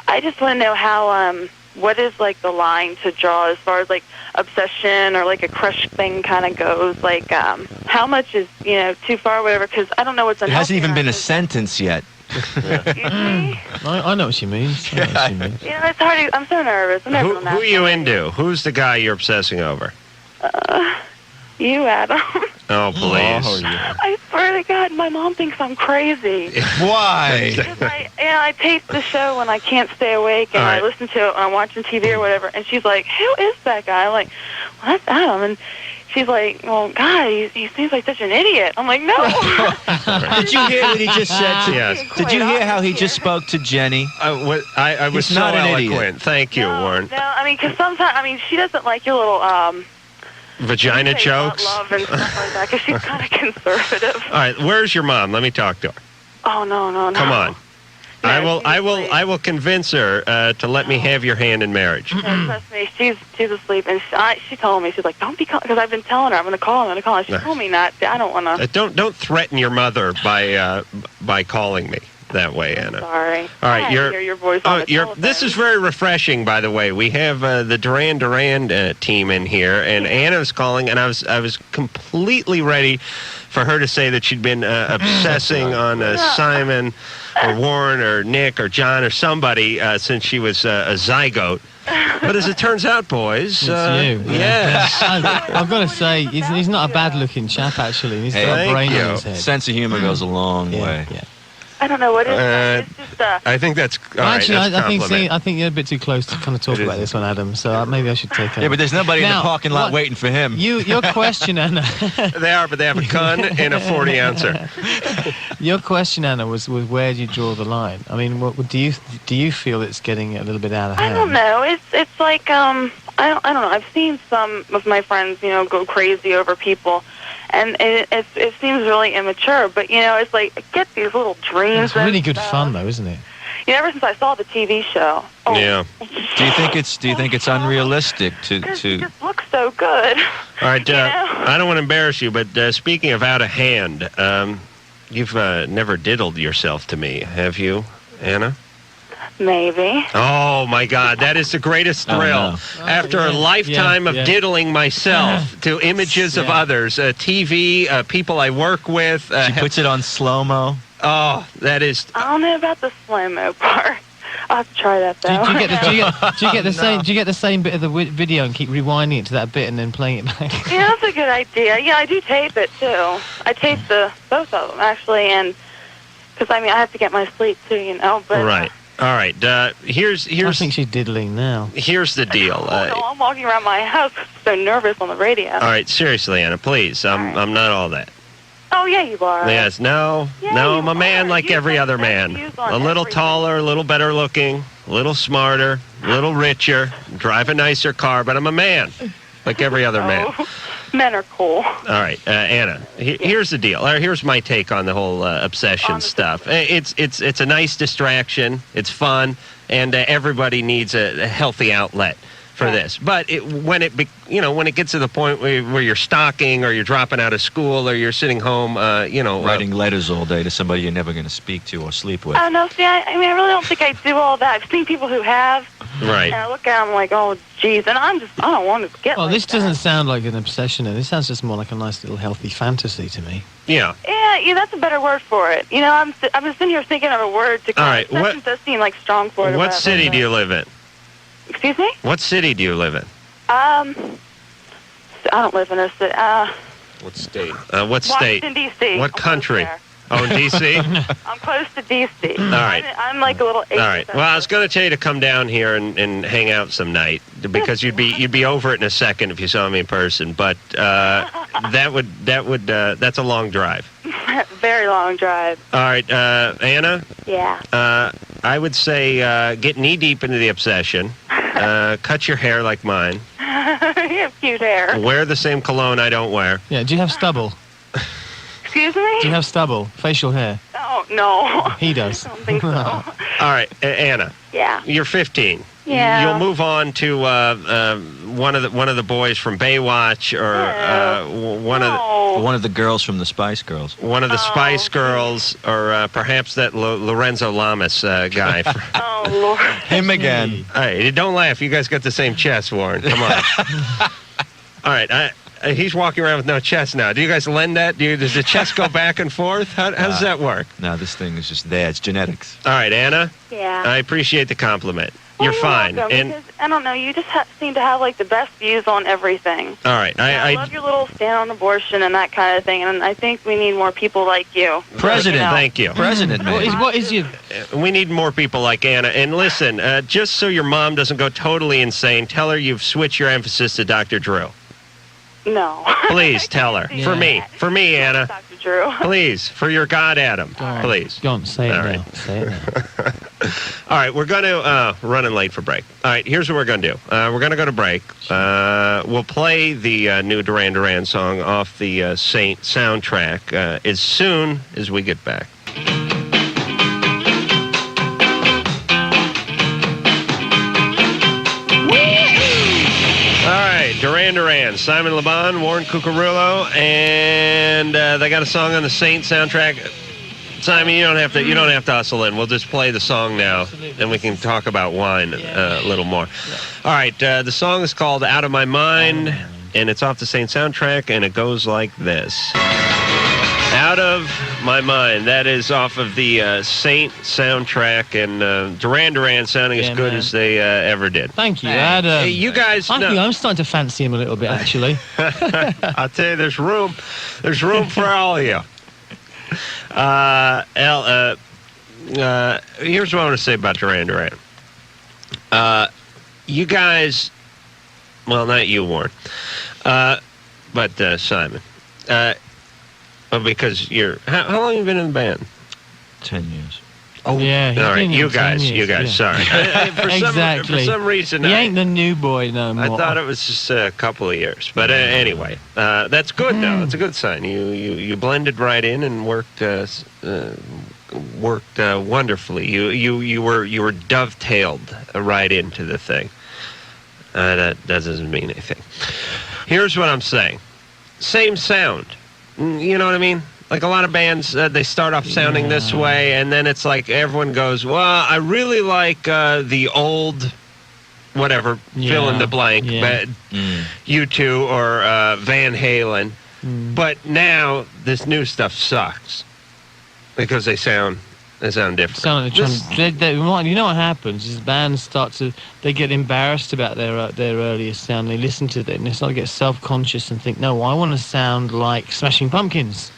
I just want to know how, what is like the line to draw as far as like obsession or like a crush thing kind of goes? Like, how much is, too far or whatever, because I don't know what's It unhealthy. hasn't even been a sentence yet. I know what she means. I know what she means. It's hard. I'm so nervous. I'm never Who are you into? Who's the guy you're obsessing over? You, Adam. Oh, please. I swear to God, my mom thinks I'm crazy. Why? Because I tape the show when I can't stay awake, and I listen to it when I'm watching TV or whatever, and she's like, who is that guy? I'm like, well, that's Adam. And she's like, well, God, he seems like such an idiot. I'm like, no. Did you hear what he just said? Yes. Did you hear how he just spoke to Jenny? I was He's so not an idiot. eloquent. Thank you, Warren. No, I mean, because sometimes, she doesn't like your little, Vagina jokes? love and stuff like that, because she's kind of conservative. All right, where's your mom? Let me talk to her. Oh, no. Come on. I will convince her to let me have your hand in marriage. Trust me, she's asleep, and she told me, she's like, don't be calling, because I've been telling her I'm going to call her. She told me not. I don't want to. Don't threaten your mother by calling me that way, Anna. Sorry. All right, I hear your voice on the telephone. This is very refreshing, by the way. We have the Duran team in here, and Anna was calling, and I was completely ready for her to say that she'd been obsessing on Simon or Warren or Nick or John or somebody since she was a zygote. But as it turns out, boys, It's you. Yes. I've got to say, he's not a bad-looking chap, actually. He's got a brain in his head. Sense of humor goes a long way. Yeah. I don't know what it is. It's just, I think that's all right, Actually, that's a compliment. I think you're a bit too close to kind of talk about this one, Adam. So maybe I should take. Yeah, but there's nobody in the parking lot waiting for him. Your question, Anna. They are, but they have a gun and a 40-ouncer. Your question, Anna, was where do you draw the line? I mean, what do you feel it's getting a little bit out of hand? I don't know. It's like I don't know. I've seen some of my friends, go crazy over people, and it seems really immature. But it's like get these little dreams. It's really and good stuff. fun, though, isn't it? Ever since I saw the TV show. Yeah. Do you think it's unrealistic to? It just looks so good. All right, I don't want to embarrass you, but speaking of out of hand, you've never diddled yourself to me, have you, Anna? Maybe. Oh, my God. That is the greatest thrill. After a lifetime of diddling myself to images of others, TV, people I work with. She puts it on slow-mo. Oh, that is... I don't know about the slow-mo part. I'll have to try that, though. Do you get the same? Do you get the same bit of the video and keep rewinding it to that bit and then playing it back? Yeah, that's a good idea. Yeah, I do tape it, too. I tape both of them, actually, and... Because, I have to get my sleep, too, but... Right. All right. Here's. I think she's diddling now. Here's the deal. No, I'm walking around my house so nervous on the radio. All right. Seriously, Anna, please. I'm not all that. Oh, yeah, you are. Yes. No. I'm a man like every other man. A little taller, a little better looking, a little smarter, a little richer, drive a nicer car, but I'm a man like every other man. Men are cool. All right, Anna. Here's the deal. Here's my take on the whole obsession stuff. It's a nice distraction. It's fun, and everybody needs a healthy outlet for this. But when it gets to the point where you're stalking or you're dropping out of school or you're sitting home, writing letters all day to somebody you're never going to speak to or sleep with. Oh, no, see, I mean, I really don't think I do all that. I've seen people who have. Right. And I look at them like, oh, geez. And I don't want to get Well, like this doesn't sound like an obsession. This sounds just more like a nice little healthy fantasy to me. Yeah. Yeah, that's a better word for it. You know, I'm just sitting here thinking of a word to call All right, it. Obsession does seem like strong for it. What city do you live in? Excuse me? What city do you live in? I don't live in a city. What state? What state? Washington, D.C. What country? Oh, in D.C.? I'm close to D.C. All right. I'm like a little... All right. Well, I was going to tell you to come down here and hang out some night because you'd be over it in a second if you saw me in person. But that's a long drive. Very long drive. All right, Anna. Yeah. I would say get knee deep into the obsession. Cut your hair like mine. You have cute hair. Wear the same cologne I don't wear. Yeah, do you have stubble? Excuse me? Do you have stubble? Facial hair? Oh, no. He does. I don't think so. All right, Anna. Yeah. You're 15. Yeah. You'll move on to one of the boys from Baywatch or one of the girls from the Spice Girls. One of the Spice Girls, or perhaps that Lorenzo Lamas guy. Oh, Lord. Him again. All right, don't laugh. You guys got the same chest, Warren. Come on. All right, he's walking around with no chest now. Do you guys lend that? Does the chest go back and forth? How does that work? No, this thing is just there. It's genetics. All right, Anna. Yeah. I appreciate the compliment. You're fine. Welcome, And because, I don't know, you just seem to have like the best views on everything. all right, I love your little stand on abortion and that kind of thing, and I think we need more people like you. President, thank you. President, man. What is your... We need more people like Anna. And listen, just so your mom doesn't go totally insane, tell her you've switched your emphasis to Dr. Drew. No. Please tell her. Yeah. For me, Anna. Dr. Drew. Please, for your God, Adam. Please. Go on, say it All now. right. Say it now. All right, we're going to running late for break. All right, here's what we're going to do. We're going to go to break. We'll play the new Duran Duran song off the Saint soundtrack as soon as we get back. All right, Duran Duran, Simon Le Bon, Warren Cucurullo, and they got a song on the Saint soundtrack. Simon, you don't have to hustle in. We'll just play the song now, and we can talk about wine a little more. All right, the song is called "Out of My Mind," and it's off the Saint soundtrack, and it goes like this: "Out of My Mind." That is off of the Saint soundtrack, and Duran Duran sounding as good as they ever did. Thank you. Hey, you guys. I'm starting to fancy him a little bit, actually. I'll tell you, there's room for all of you. Here's what I want to say about Duran Duran. You guys, well, not you, Warren, but Simon. Because how long have you been in the band? 10 years. Oh, yeah. All right, you guys. Sorry. Exactly. For some reason, he ain't the new boy no more. I thought it was just a couple of years, but anyway, that's good though. It's a good sign. You blended right in and worked wonderfully. You were dovetailed right into the thing. That doesn't mean anything. Here's what I'm saying. Same sound. You know what I mean? Like a lot of bands, they start off sounding this way, and then it's like everyone goes, well, I really like the old, whatever, fill in the blank, U2 or Van Halen. But now this new stuff sucks because they sound different. You know what happens is bands they get embarrassed about their earlier sound. They listen to it and they start to get self-conscious and think, no, I want to sound like Smashing Pumpkins.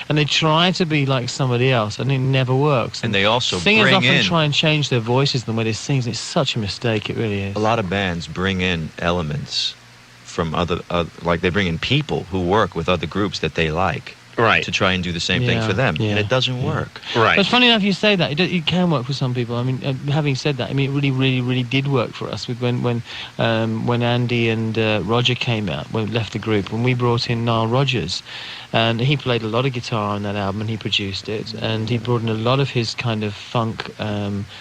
And they try to be like somebody else, and it never works. And they also singers bring often in... try and change their voices the way they sing. It's such a mistake, it really is. A lot of bands bring in elements from other like they bring in people who work with other groups that they like. to try and do the same thing for them, and it doesn't work. Right. But funny enough, you say that it can work for some people. I mean, having said that, I mean, it really, really, really did work for us. When Andy and Roger came out, when we left the group, when we brought in Nile Rodgers, and he played a lot of guitar on that album, and he produced it, and he brought in a lot of his kind of funk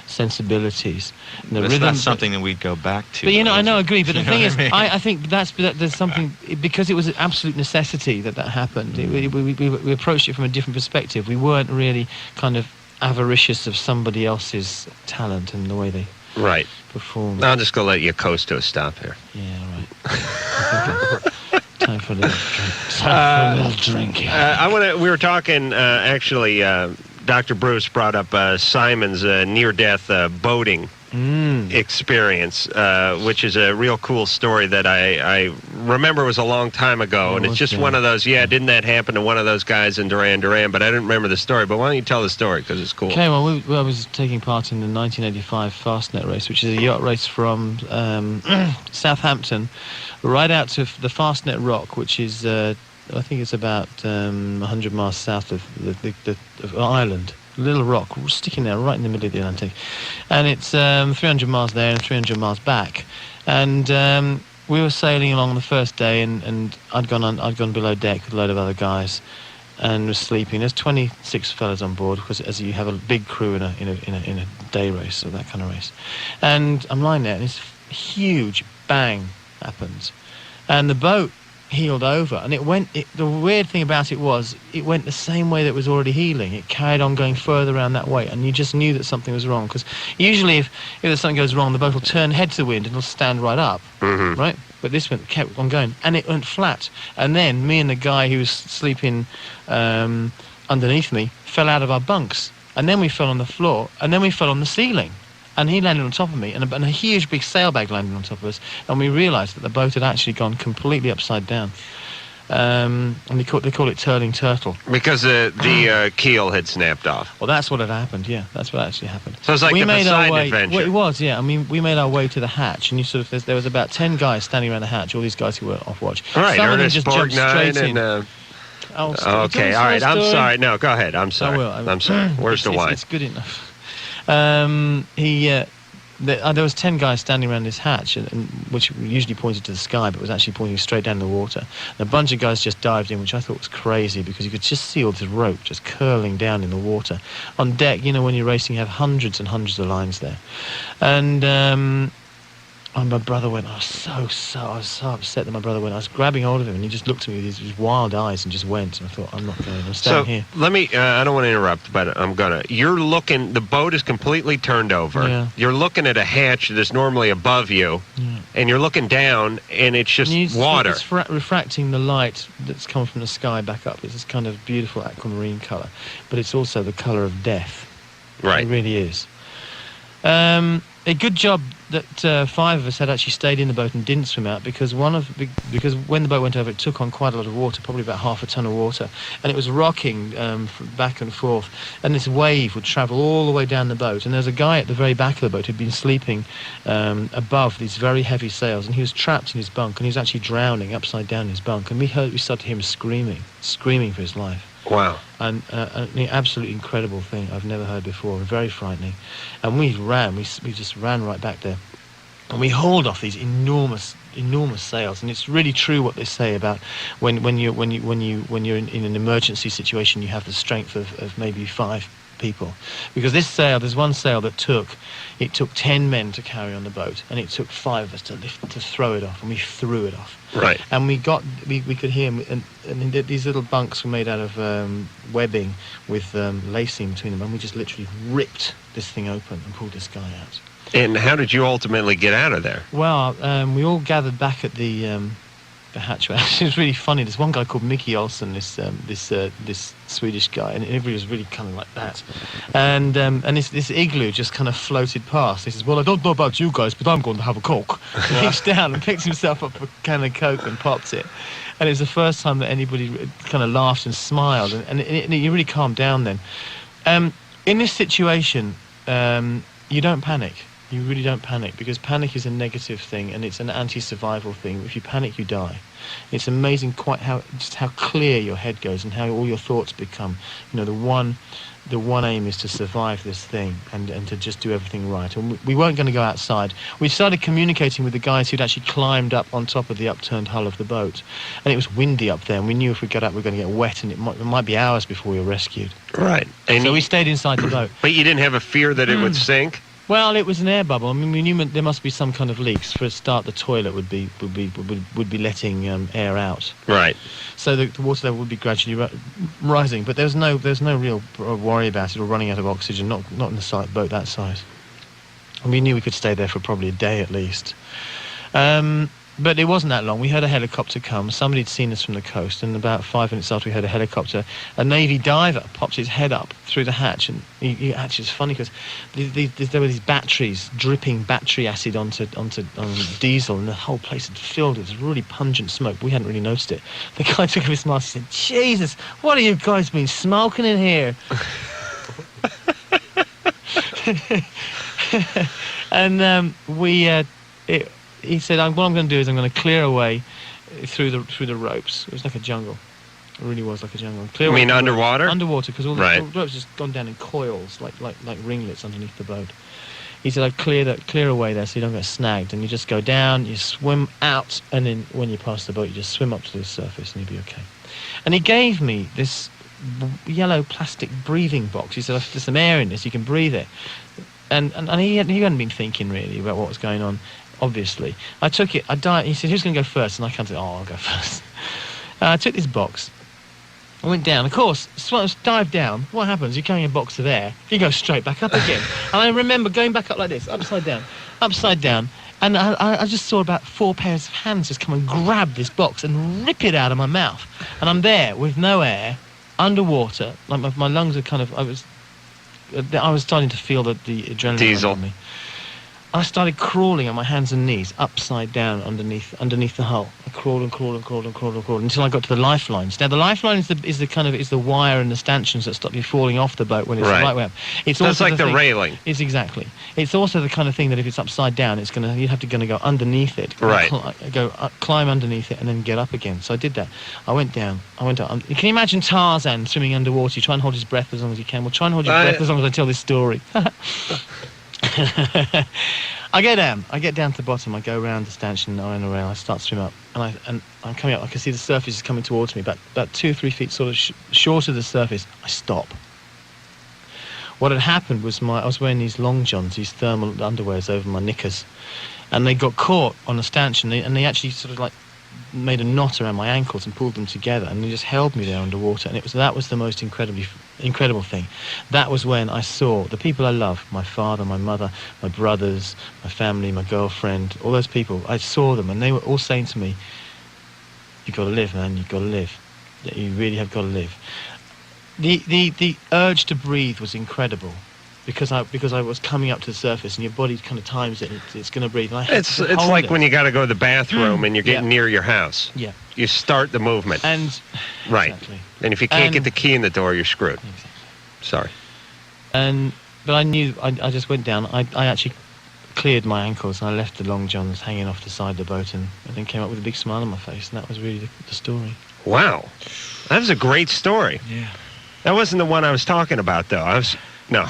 sensibilities. And That's not something that we'd go back to. But I know, I agree. But the thing is, I think there's something, because it was an absolute necessity that happened. We approached it from a different perspective. We weren't really kind of avaricious of somebody else's talent and the way they performed. I'm just going to let you coast to a stop here. Yeah, right. Time for a little drink. Time for a little drink. We were talking, actually, Dr. Bruce brought up Simon's near-death boating experience, which is a real cool story that I remember was a long time ago, and it's just one of those, didn't that happen to one of those guys in Duran Duran, but I didn't remember the story. But why don't you tell the story, because it's cool. Okay, well, I was taking part in the 1985 Fastnet race, which is a yacht race from Southampton right out to the Fastnet Rock, which is, I think it's about 100 miles south of of Ireland. Little rock sticking there right in the middle of the Atlantic, and it's 300 miles there and 300 miles back, and we were sailing along the first day, and I'd gone below deck with a load of other guys and was sleeping. There's 26 fellas on board, because as you have a big crew in a day race or that kind of race, and I'm lying there and this huge bang happens, and the boat heeled over, and the weird thing about it was it went the same way that it was already heeling. It carried on going further around that way, and you just knew that something was wrong, because usually if there's something goes wrong, the boat will turn head to the wind and it'll stand right up, right? But this kept on going, and it went flat, and then me and the guy who was sleeping underneath me fell out of our bunks, and then we fell on the floor, and then we fell on the ceiling. And he landed on top of me, and a huge big sailbag landed on top of us, and we realised that the boat had actually gone completely upside down. And they call it turning turtle. Because the keel had snapped off. Well, that's what had happened, yeah. That's what actually happened. So it's like the Poseidon adventure. Well, it was, yeah. I mean, we made our way to the hatch, and there was about 10 guys standing around the hatch, all these guys who were off watch. All right, some Ernest of them just jumped straight in. Okay, all right, I'm sorry. No, go ahead, I'm sorry. I will. I'm sorry. Where's the wine? It's good enough. There was 10 guys standing around this hatch, which usually pointed to the sky, but was actually pointing straight down the water. And a bunch of guys just dived in, which I thought was crazy, because you could just see all this rope just curling down in the water. On deck, when you're racing, you have hundreds and hundreds of lines there. And my brother went, I was so upset that my brother went. I was grabbing hold of him, and he just looked at me with these wild eyes and just went. And I thought, I'm not going, I'm staying here. Let me, I don't want to interrupt, but I'm going to. You're looking, the boat is completely turned over. Yeah. You're looking at a hatch that is normally above you, and you're looking down, and it's just water. It's refracting the light that's come from the sky back up. It's this kind of beautiful aquamarine colour, but it's also the colour of death. Right. It really is. A good job that 5 of us had actually stayed in the boat and didn't swim out, because when the boat went over, it took on quite a lot of water, probably about half a ton of water, and it was rocking back and forth, and this wave would travel all the way down the boat, and there was a guy at the very back of the boat who'd been sleeping above these very heavy sails, and he was trapped in his bunk, and he was actually drowning upside down in his bunk, and we started to hear him screaming for his life. Wow. And an absolutely incredible thing I've never heard before, very frightening. And we just ran right back there. And we hauled off these enormous sails, and it's really true what they say about when you're in an emergency situation, you have the strength of maybe 5 people, because there's one sail that took 10 men to carry on the boat, and it took 5 of us to throw it off, and we threw it off. Right. And we could hear him, and these little bunks were made out of webbing with lacing between them, and we just literally ripped this thing open and pulled this guy out. And how did you ultimately get out of there? Well, we all gathered back at the hatchway. It was really funny. There's one guy called Mickey Olsen, this Swedish guy, and everybody was really kind of like that. And this igloo just kind of floated past. He says, "Well, I don't know about you guys, but I'm going to have a Coke." He reached down and picked himself up a can of Coke and popped it. And it was the first time that anybody kind of laughed and smiled, and you really calmed down then. In this situation, you don't panic. You really don't panic, because panic is a negative thing and it's an anti-survival thing. If you panic, you die. It's amazing how clear your head goes and how all your thoughts become. You know, the one aim is to survive this thing and to just do everything right. And we weren't going to go outside. We started communicating with the guys who'd actually climbed up on top of the upturned hull of the boat. And it was windy up there, and we knew if we got up we were going to get wet, and it might be hours before we were rescued. Right. And so we stayed inside the boat. But you didn't have a fear that it would sink? Well, it was an air bubble. I mean, we knew there must be some kind of leaks. For a start, the toilet would be letting air out. Right. So the water level would be gradually rising. But there's no real worry about it or running out of oxygen. Not in the boat that size. And we knew we could stay there for probably a day at least. But it wasn't that long. We heard a helicopter come. Somebody had seen us from the coast, and about 5 minutes after we heard a helicopter, a Navy diver popped his head up through the hatch. And he actually, it's funny because there were these batteries dripping battery acid onto diesel, and the whole place had filled with this really pungent smoke. We hadn't really noticed it. The guy took off his mask. He said, "Jesus, what have you guys been smoking in here?" And he said, "What I'm going to do is I'm going to clear away through the ropes." It was like a jungle. It really was like a jungle. Clear You mean underwater? Underwater, because all the ropes just gone down in coils, like ringlets underneath the boat. He said, "I'd clear away there so you don't get snagged, and you just go down, you swim out, and then when you pass the boat, you just swim up to the surface, and you'll be okay." And he gave me this yellow plastic breathing box. He said, "There's some air in this, you can breathe it." And he hadn't been thinking really about what was going on. Obviously, I took it. I dived. He said, "Who's going to go first?" And I kind of said, "Oh, I'll go first." I took this box. I went down. Of course, dive down. What happens? You're carrying a box of air. You go straight back up again. And I remember going back up like this, upside down. And I just saw about 4 pairs of hands just come and grab this box and rip it out of my mouth. And I'm there with no air, underwater. Like my lungs are kind of. I was starting to feel the adrenaline. Diesel. On me. I started crawling on my hands and knees, upside down underneath the hull. I crawled until I got to the lifelines. Now the lifeline is the wire and the stanchions that stop you falling off the boat when it's the right way up. It's That's also like the railing. It's exactly. It's also the kind of thing that if it's upside down, you have to go underneath it. Right. Climb underneath it and then get up again. So I did that. I went down. Can you imagine Tarzan swimming underwater? You try and hold his breath as long as you can. Well, try and hold your breath as long as I tell this story. I get down to the bottom. I go around the stanchion, iron the rail. I start to swim up, and I'm coming up. I can see the surface is coming towards me, about 2 or 3 feet sort of short of the surface. I stop. What had happened was I was wearing these long johns, these thermal underwears over my knickers, and they got caught on the stanchion, and they actually sort of like made a knot around my ankles and pulled them together, and they just held me there underwater. And that was the most incredible thing. That was when I saw the people I love, my father, my mother, my brothers, my family, my girlfriend, all those people. I saw them, and they were all saying to me, "You've got to live, man. You've got to live. You really have got to live." The urge to breathe was incredible. Because I was coming up to the surface, and your body kind of times it, and it's going to breathe. And it's like when you got to go to the bathroom and you're getting near your house. Yeah. You start the movement. And right. Exactly. And if you can't get the key in the door, you're screwed. Exactly. Sorry. But I knew. I just went down. I actually cleared my ankles, and I left the long johns hanging off the side of the boat, and then came up with a big smile on my face, and that was really the story. Wow, that was a great story. Yeah. That wasn't the one I was talking about, though. No.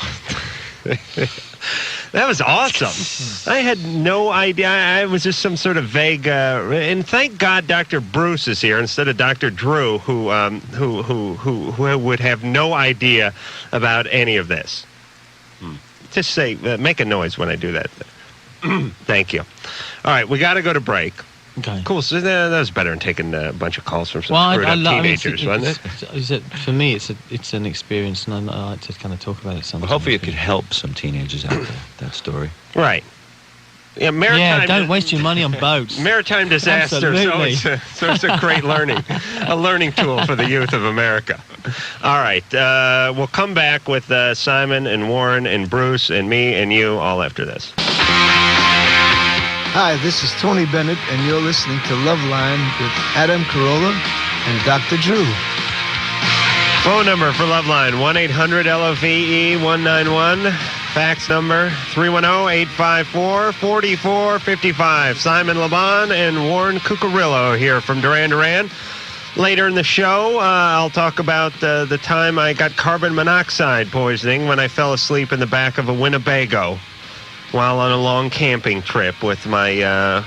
That was awesome. I had no idea. I was just some sort of vague. And thank God Dr. Bruce is here instead of Dr. Drew, who would have no idea about any of this. Just say, make a noise when I do that. Thank you. All right, we got to go to break. Okay. Cool. So that was better than taking a bunch of calls from some screwed up teenagers, wasn't it? For me, it's an experience, and I like to kind of talk about it sometimes. Well, hopefully it could help some teenagers out there, that story. Right. Yeah, maritime. Don't waste your money on boats. Maritime disaster. So it's a great learning tool for the youth of America. All right. We'll come back with Simon and Warren and Bruce and me and you all after this. Hi, this is Tony Bennett, and you're listening to Loveline with Adam Carolla and Dr. Drew. Phone number for Loveline, 1-800-LOVE-191. Fax number 310-854-4455. Simon LeBon and Warren Cucurullo here from Duran Duran. Later in the show, I'll talk about the time I got carbon monoxide poisoning when I fell asleep in the back of a Winnebago while on a long camping trip with my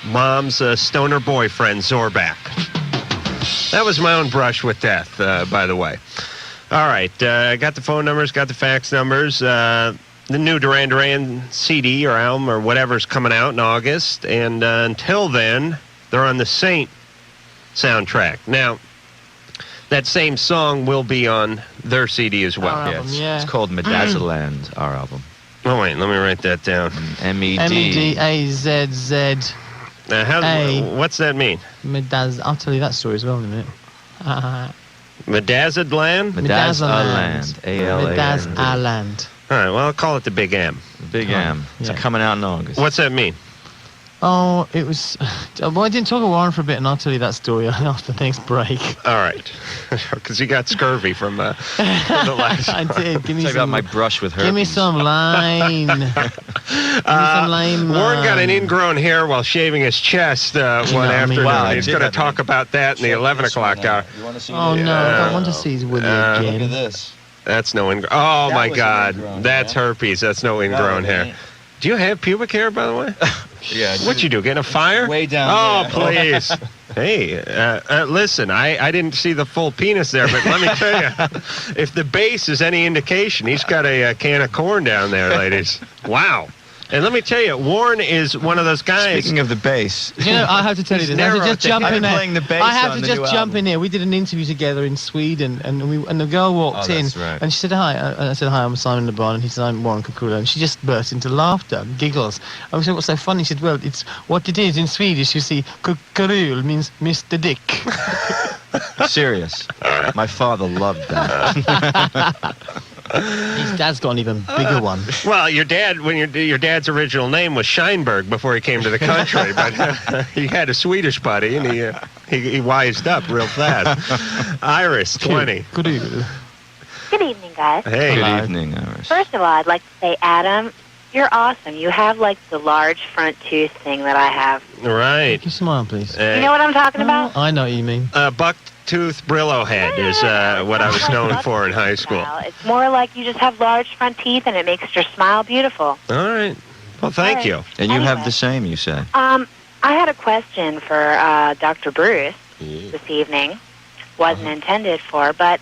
mom's stoner boyfriend, Zorback. That was my own brush with death, by the way. All right, got the phone numbers, got the fax numbers. The new Duran Duran CD or album or whatever's coming out in August. And until then, they're on the Saint soundtrack. Now, that same song will be on their CD as well. It's called Medazzaland, our album. Oh, wait, let me write that down. MEDAZZ. What's that mean? I'll tell you that story as well in a minute. Medazzaland? Medazzaland. Medazzaland. All right, well, I'll call it the Big M. The Big M. It's coming out in August. What's that mean? Oh, it was... Well, I didn't talk to Warren for a bit, and I'll tell you that story after the next break. All right. Because you got scurvy from the last I did. Give me Talk about my brush with herpes. Give me some line. Give me some line. Warren got an ingrown hair while shaving his chest one afternoon. Wow, He's going to talk about that in the 11 o'clock hour. You want to see Oh, no. I don't want to see his willy again. Look at this. That's no ingrown. Oh, my was God. an ingrown That's hair. herpes. That's no ingrown hair. Do you have pubic hair, by the way? Yeah. What'd you do, get in a fire? Way down there. Please. Hey, listen, I didn't see the full penis there, but let me tell you, if the bass is any indication, he's got a can of corn down there, ladies. Wow. And let me tell you, Warren is one of those guys. Speaking of the bass. You know, I have to tell you this. I have to just jump in there. playing the bass I have on to the just new jump album. in here. We did an interview together in Sweden, and the girl walked in, that's right. and she said, hi. And I said, hi, I'm Simon LeBon, and he said, I'm Warren Cucurullo. And she just burst into laughter, giggles. I said, what's so funny? She said, well, it's what it is in Swedish. You see, Cucurullo means Mr. Dick. Serious. My father loved that. His dad's got an even bigger one. Well, your dad, your dad's original name was Scheinberg before he came to the country, but he had a Swedish buddy, and he wised up real fast. Iris, 20. Good evening. Good evening, guys. Hey. Good evening, Iris. First of all, I'd like to say, Adam, you're awesome. You have, like, the large front tooth thing that I have. Right. Can you smile, please? You know what I'm talking about? I know what you mean. Bucktooth Brillo head is what I was known for in high school. It's more like you just have large front teeth, and it makes your smile beautiful. All right. Well, thank you. And you have the same, you say. I had a question for Dr. Bruce this evening. Wasn't intended for, but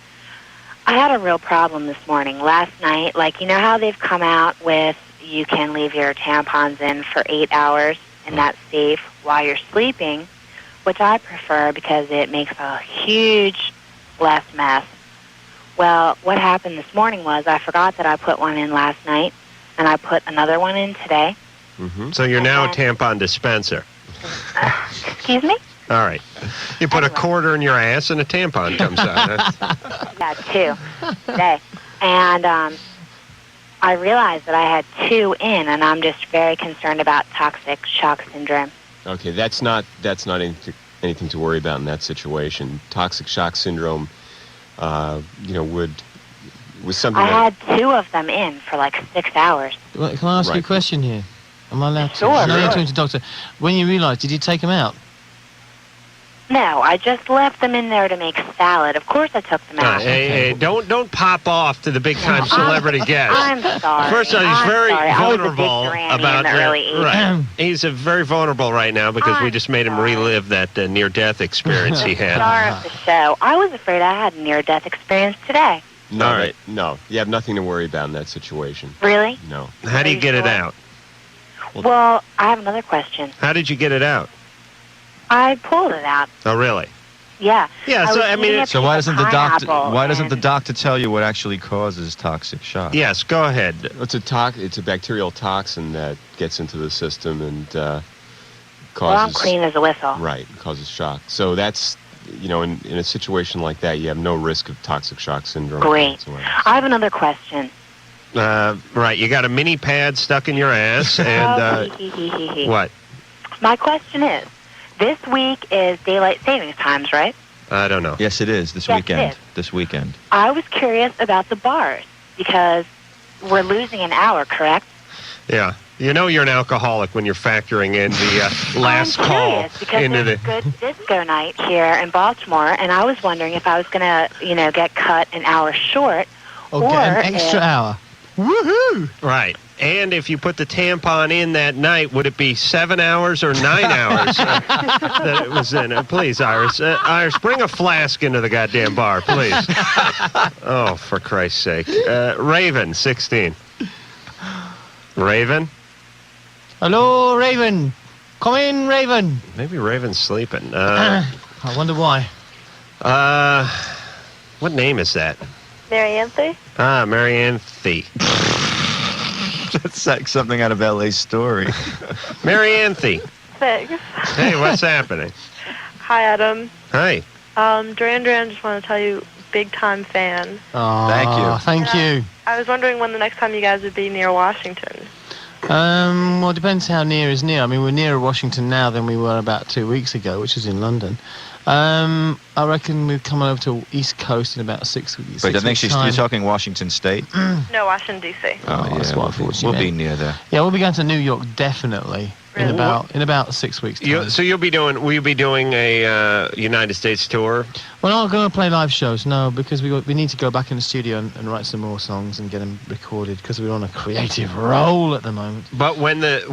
I had a real problem this morning. Last night, like, you know how they've come out with you can leave your tampons in for 8 hours, and that's safe while you're sleeping, which I prefer because it makes a huge less mess. Well, what happened this morning was I forgot that I put one in last night, and I put another one in today. Mm-hmm. So you're now a tampon dispenser. Excuse me? All right. You put a quarter in your ass and a tampon comes out. Yeah, 2 today. And I realized that I had 2 in, and I'm just very concerned about toxic shock syndrome. Okay, that's not anything to worry about in that situation. Toxic shock syndrome, was something. I had 2 of them in for like 6 hours. Well, can I ask you a question here? Am I allowed to? Sure. No, you're talking to the doctor. When you realised, did you take them out? No, I just left them in there to make salad. Of course I took them out. Hey, don't pop off to the big-time celebrity guest. I'm sorry. First of all, he's very vulnerable I was a big granny about in the early 80s. Right. He's very vulnerable right now because we just made him relive that near-death experience he had. Star of the show. I was afraid I had a near-death experience today. No, All right. No, you have nothing to worry about in that situation. Really? No. How do you get it out? Well, I have another question. How did you get it out? I pulled it out. Oh, really? Yeah. Yeah, so, I mean, So why doesn't the doctor? pineapple Why doesn't the doctor tell you what actually causes toxic shock? Yes, go ahead. It's a bacterial toxin that gets into the system and causes. Well, I'm clean as a whistle. Right, causes shock. So that's, in a situation like that, you have no risk of toxic shock syndrome. Great. whatsoever. I have another question. Right, you got a mini pad stuck in your ass, and what? My question is, this week is daylight savings times, right? I don't know. Yes, it is this Yes, it weekend. is. This weekend. I was curious about the bars because we're losing an hour, correct? Yeah. You know you're an alcoholic when you're factoring in the last call Because into there's the... a good disco night here in Baltimore, and I was wondering if I was going to, get cut an hour short. Or get an extra hour. Woohoo! Right. And if you put the tampon in that night, would it be 7 hours or 9 hours that it was in? Please, Iris. Iris, bring a flask into the goddamn bar, please. Oh, for Christ's sake. Raven, 16. Raven? Hello, Raven. Come in, Raven. Maybe Raven's sleeping. I wonder why. What name is that? Marianthe? Ah, Marianthe. That's like something out of L.A. Story. Marianthe. Thanks. Hey, what's happening? Hi, Adam. Hi. Duran Duran, just want to tell you, big time fan. Oh, thank you. I was wondering when the next time you guys would be near Washington. Well, it depends how near is near. I mean, we're nearer Washington now than we were about 2 weeks ago, which was in London. I reckon we're coming over to East Coast in about 6 weeks. But I think you're talking Washington State. No, Washington, D.C. Oh, that's yeah, what I thought you we'll meant. be near there. Yeah, we'll be going to New York definitely in about 6 weeks' time. So will you be doing a United States tour? Well, I'm not going to play live shows, no, because we need to go back in the studio and write some more songs and get them recorded because we're on a creative roll at the moment. But when the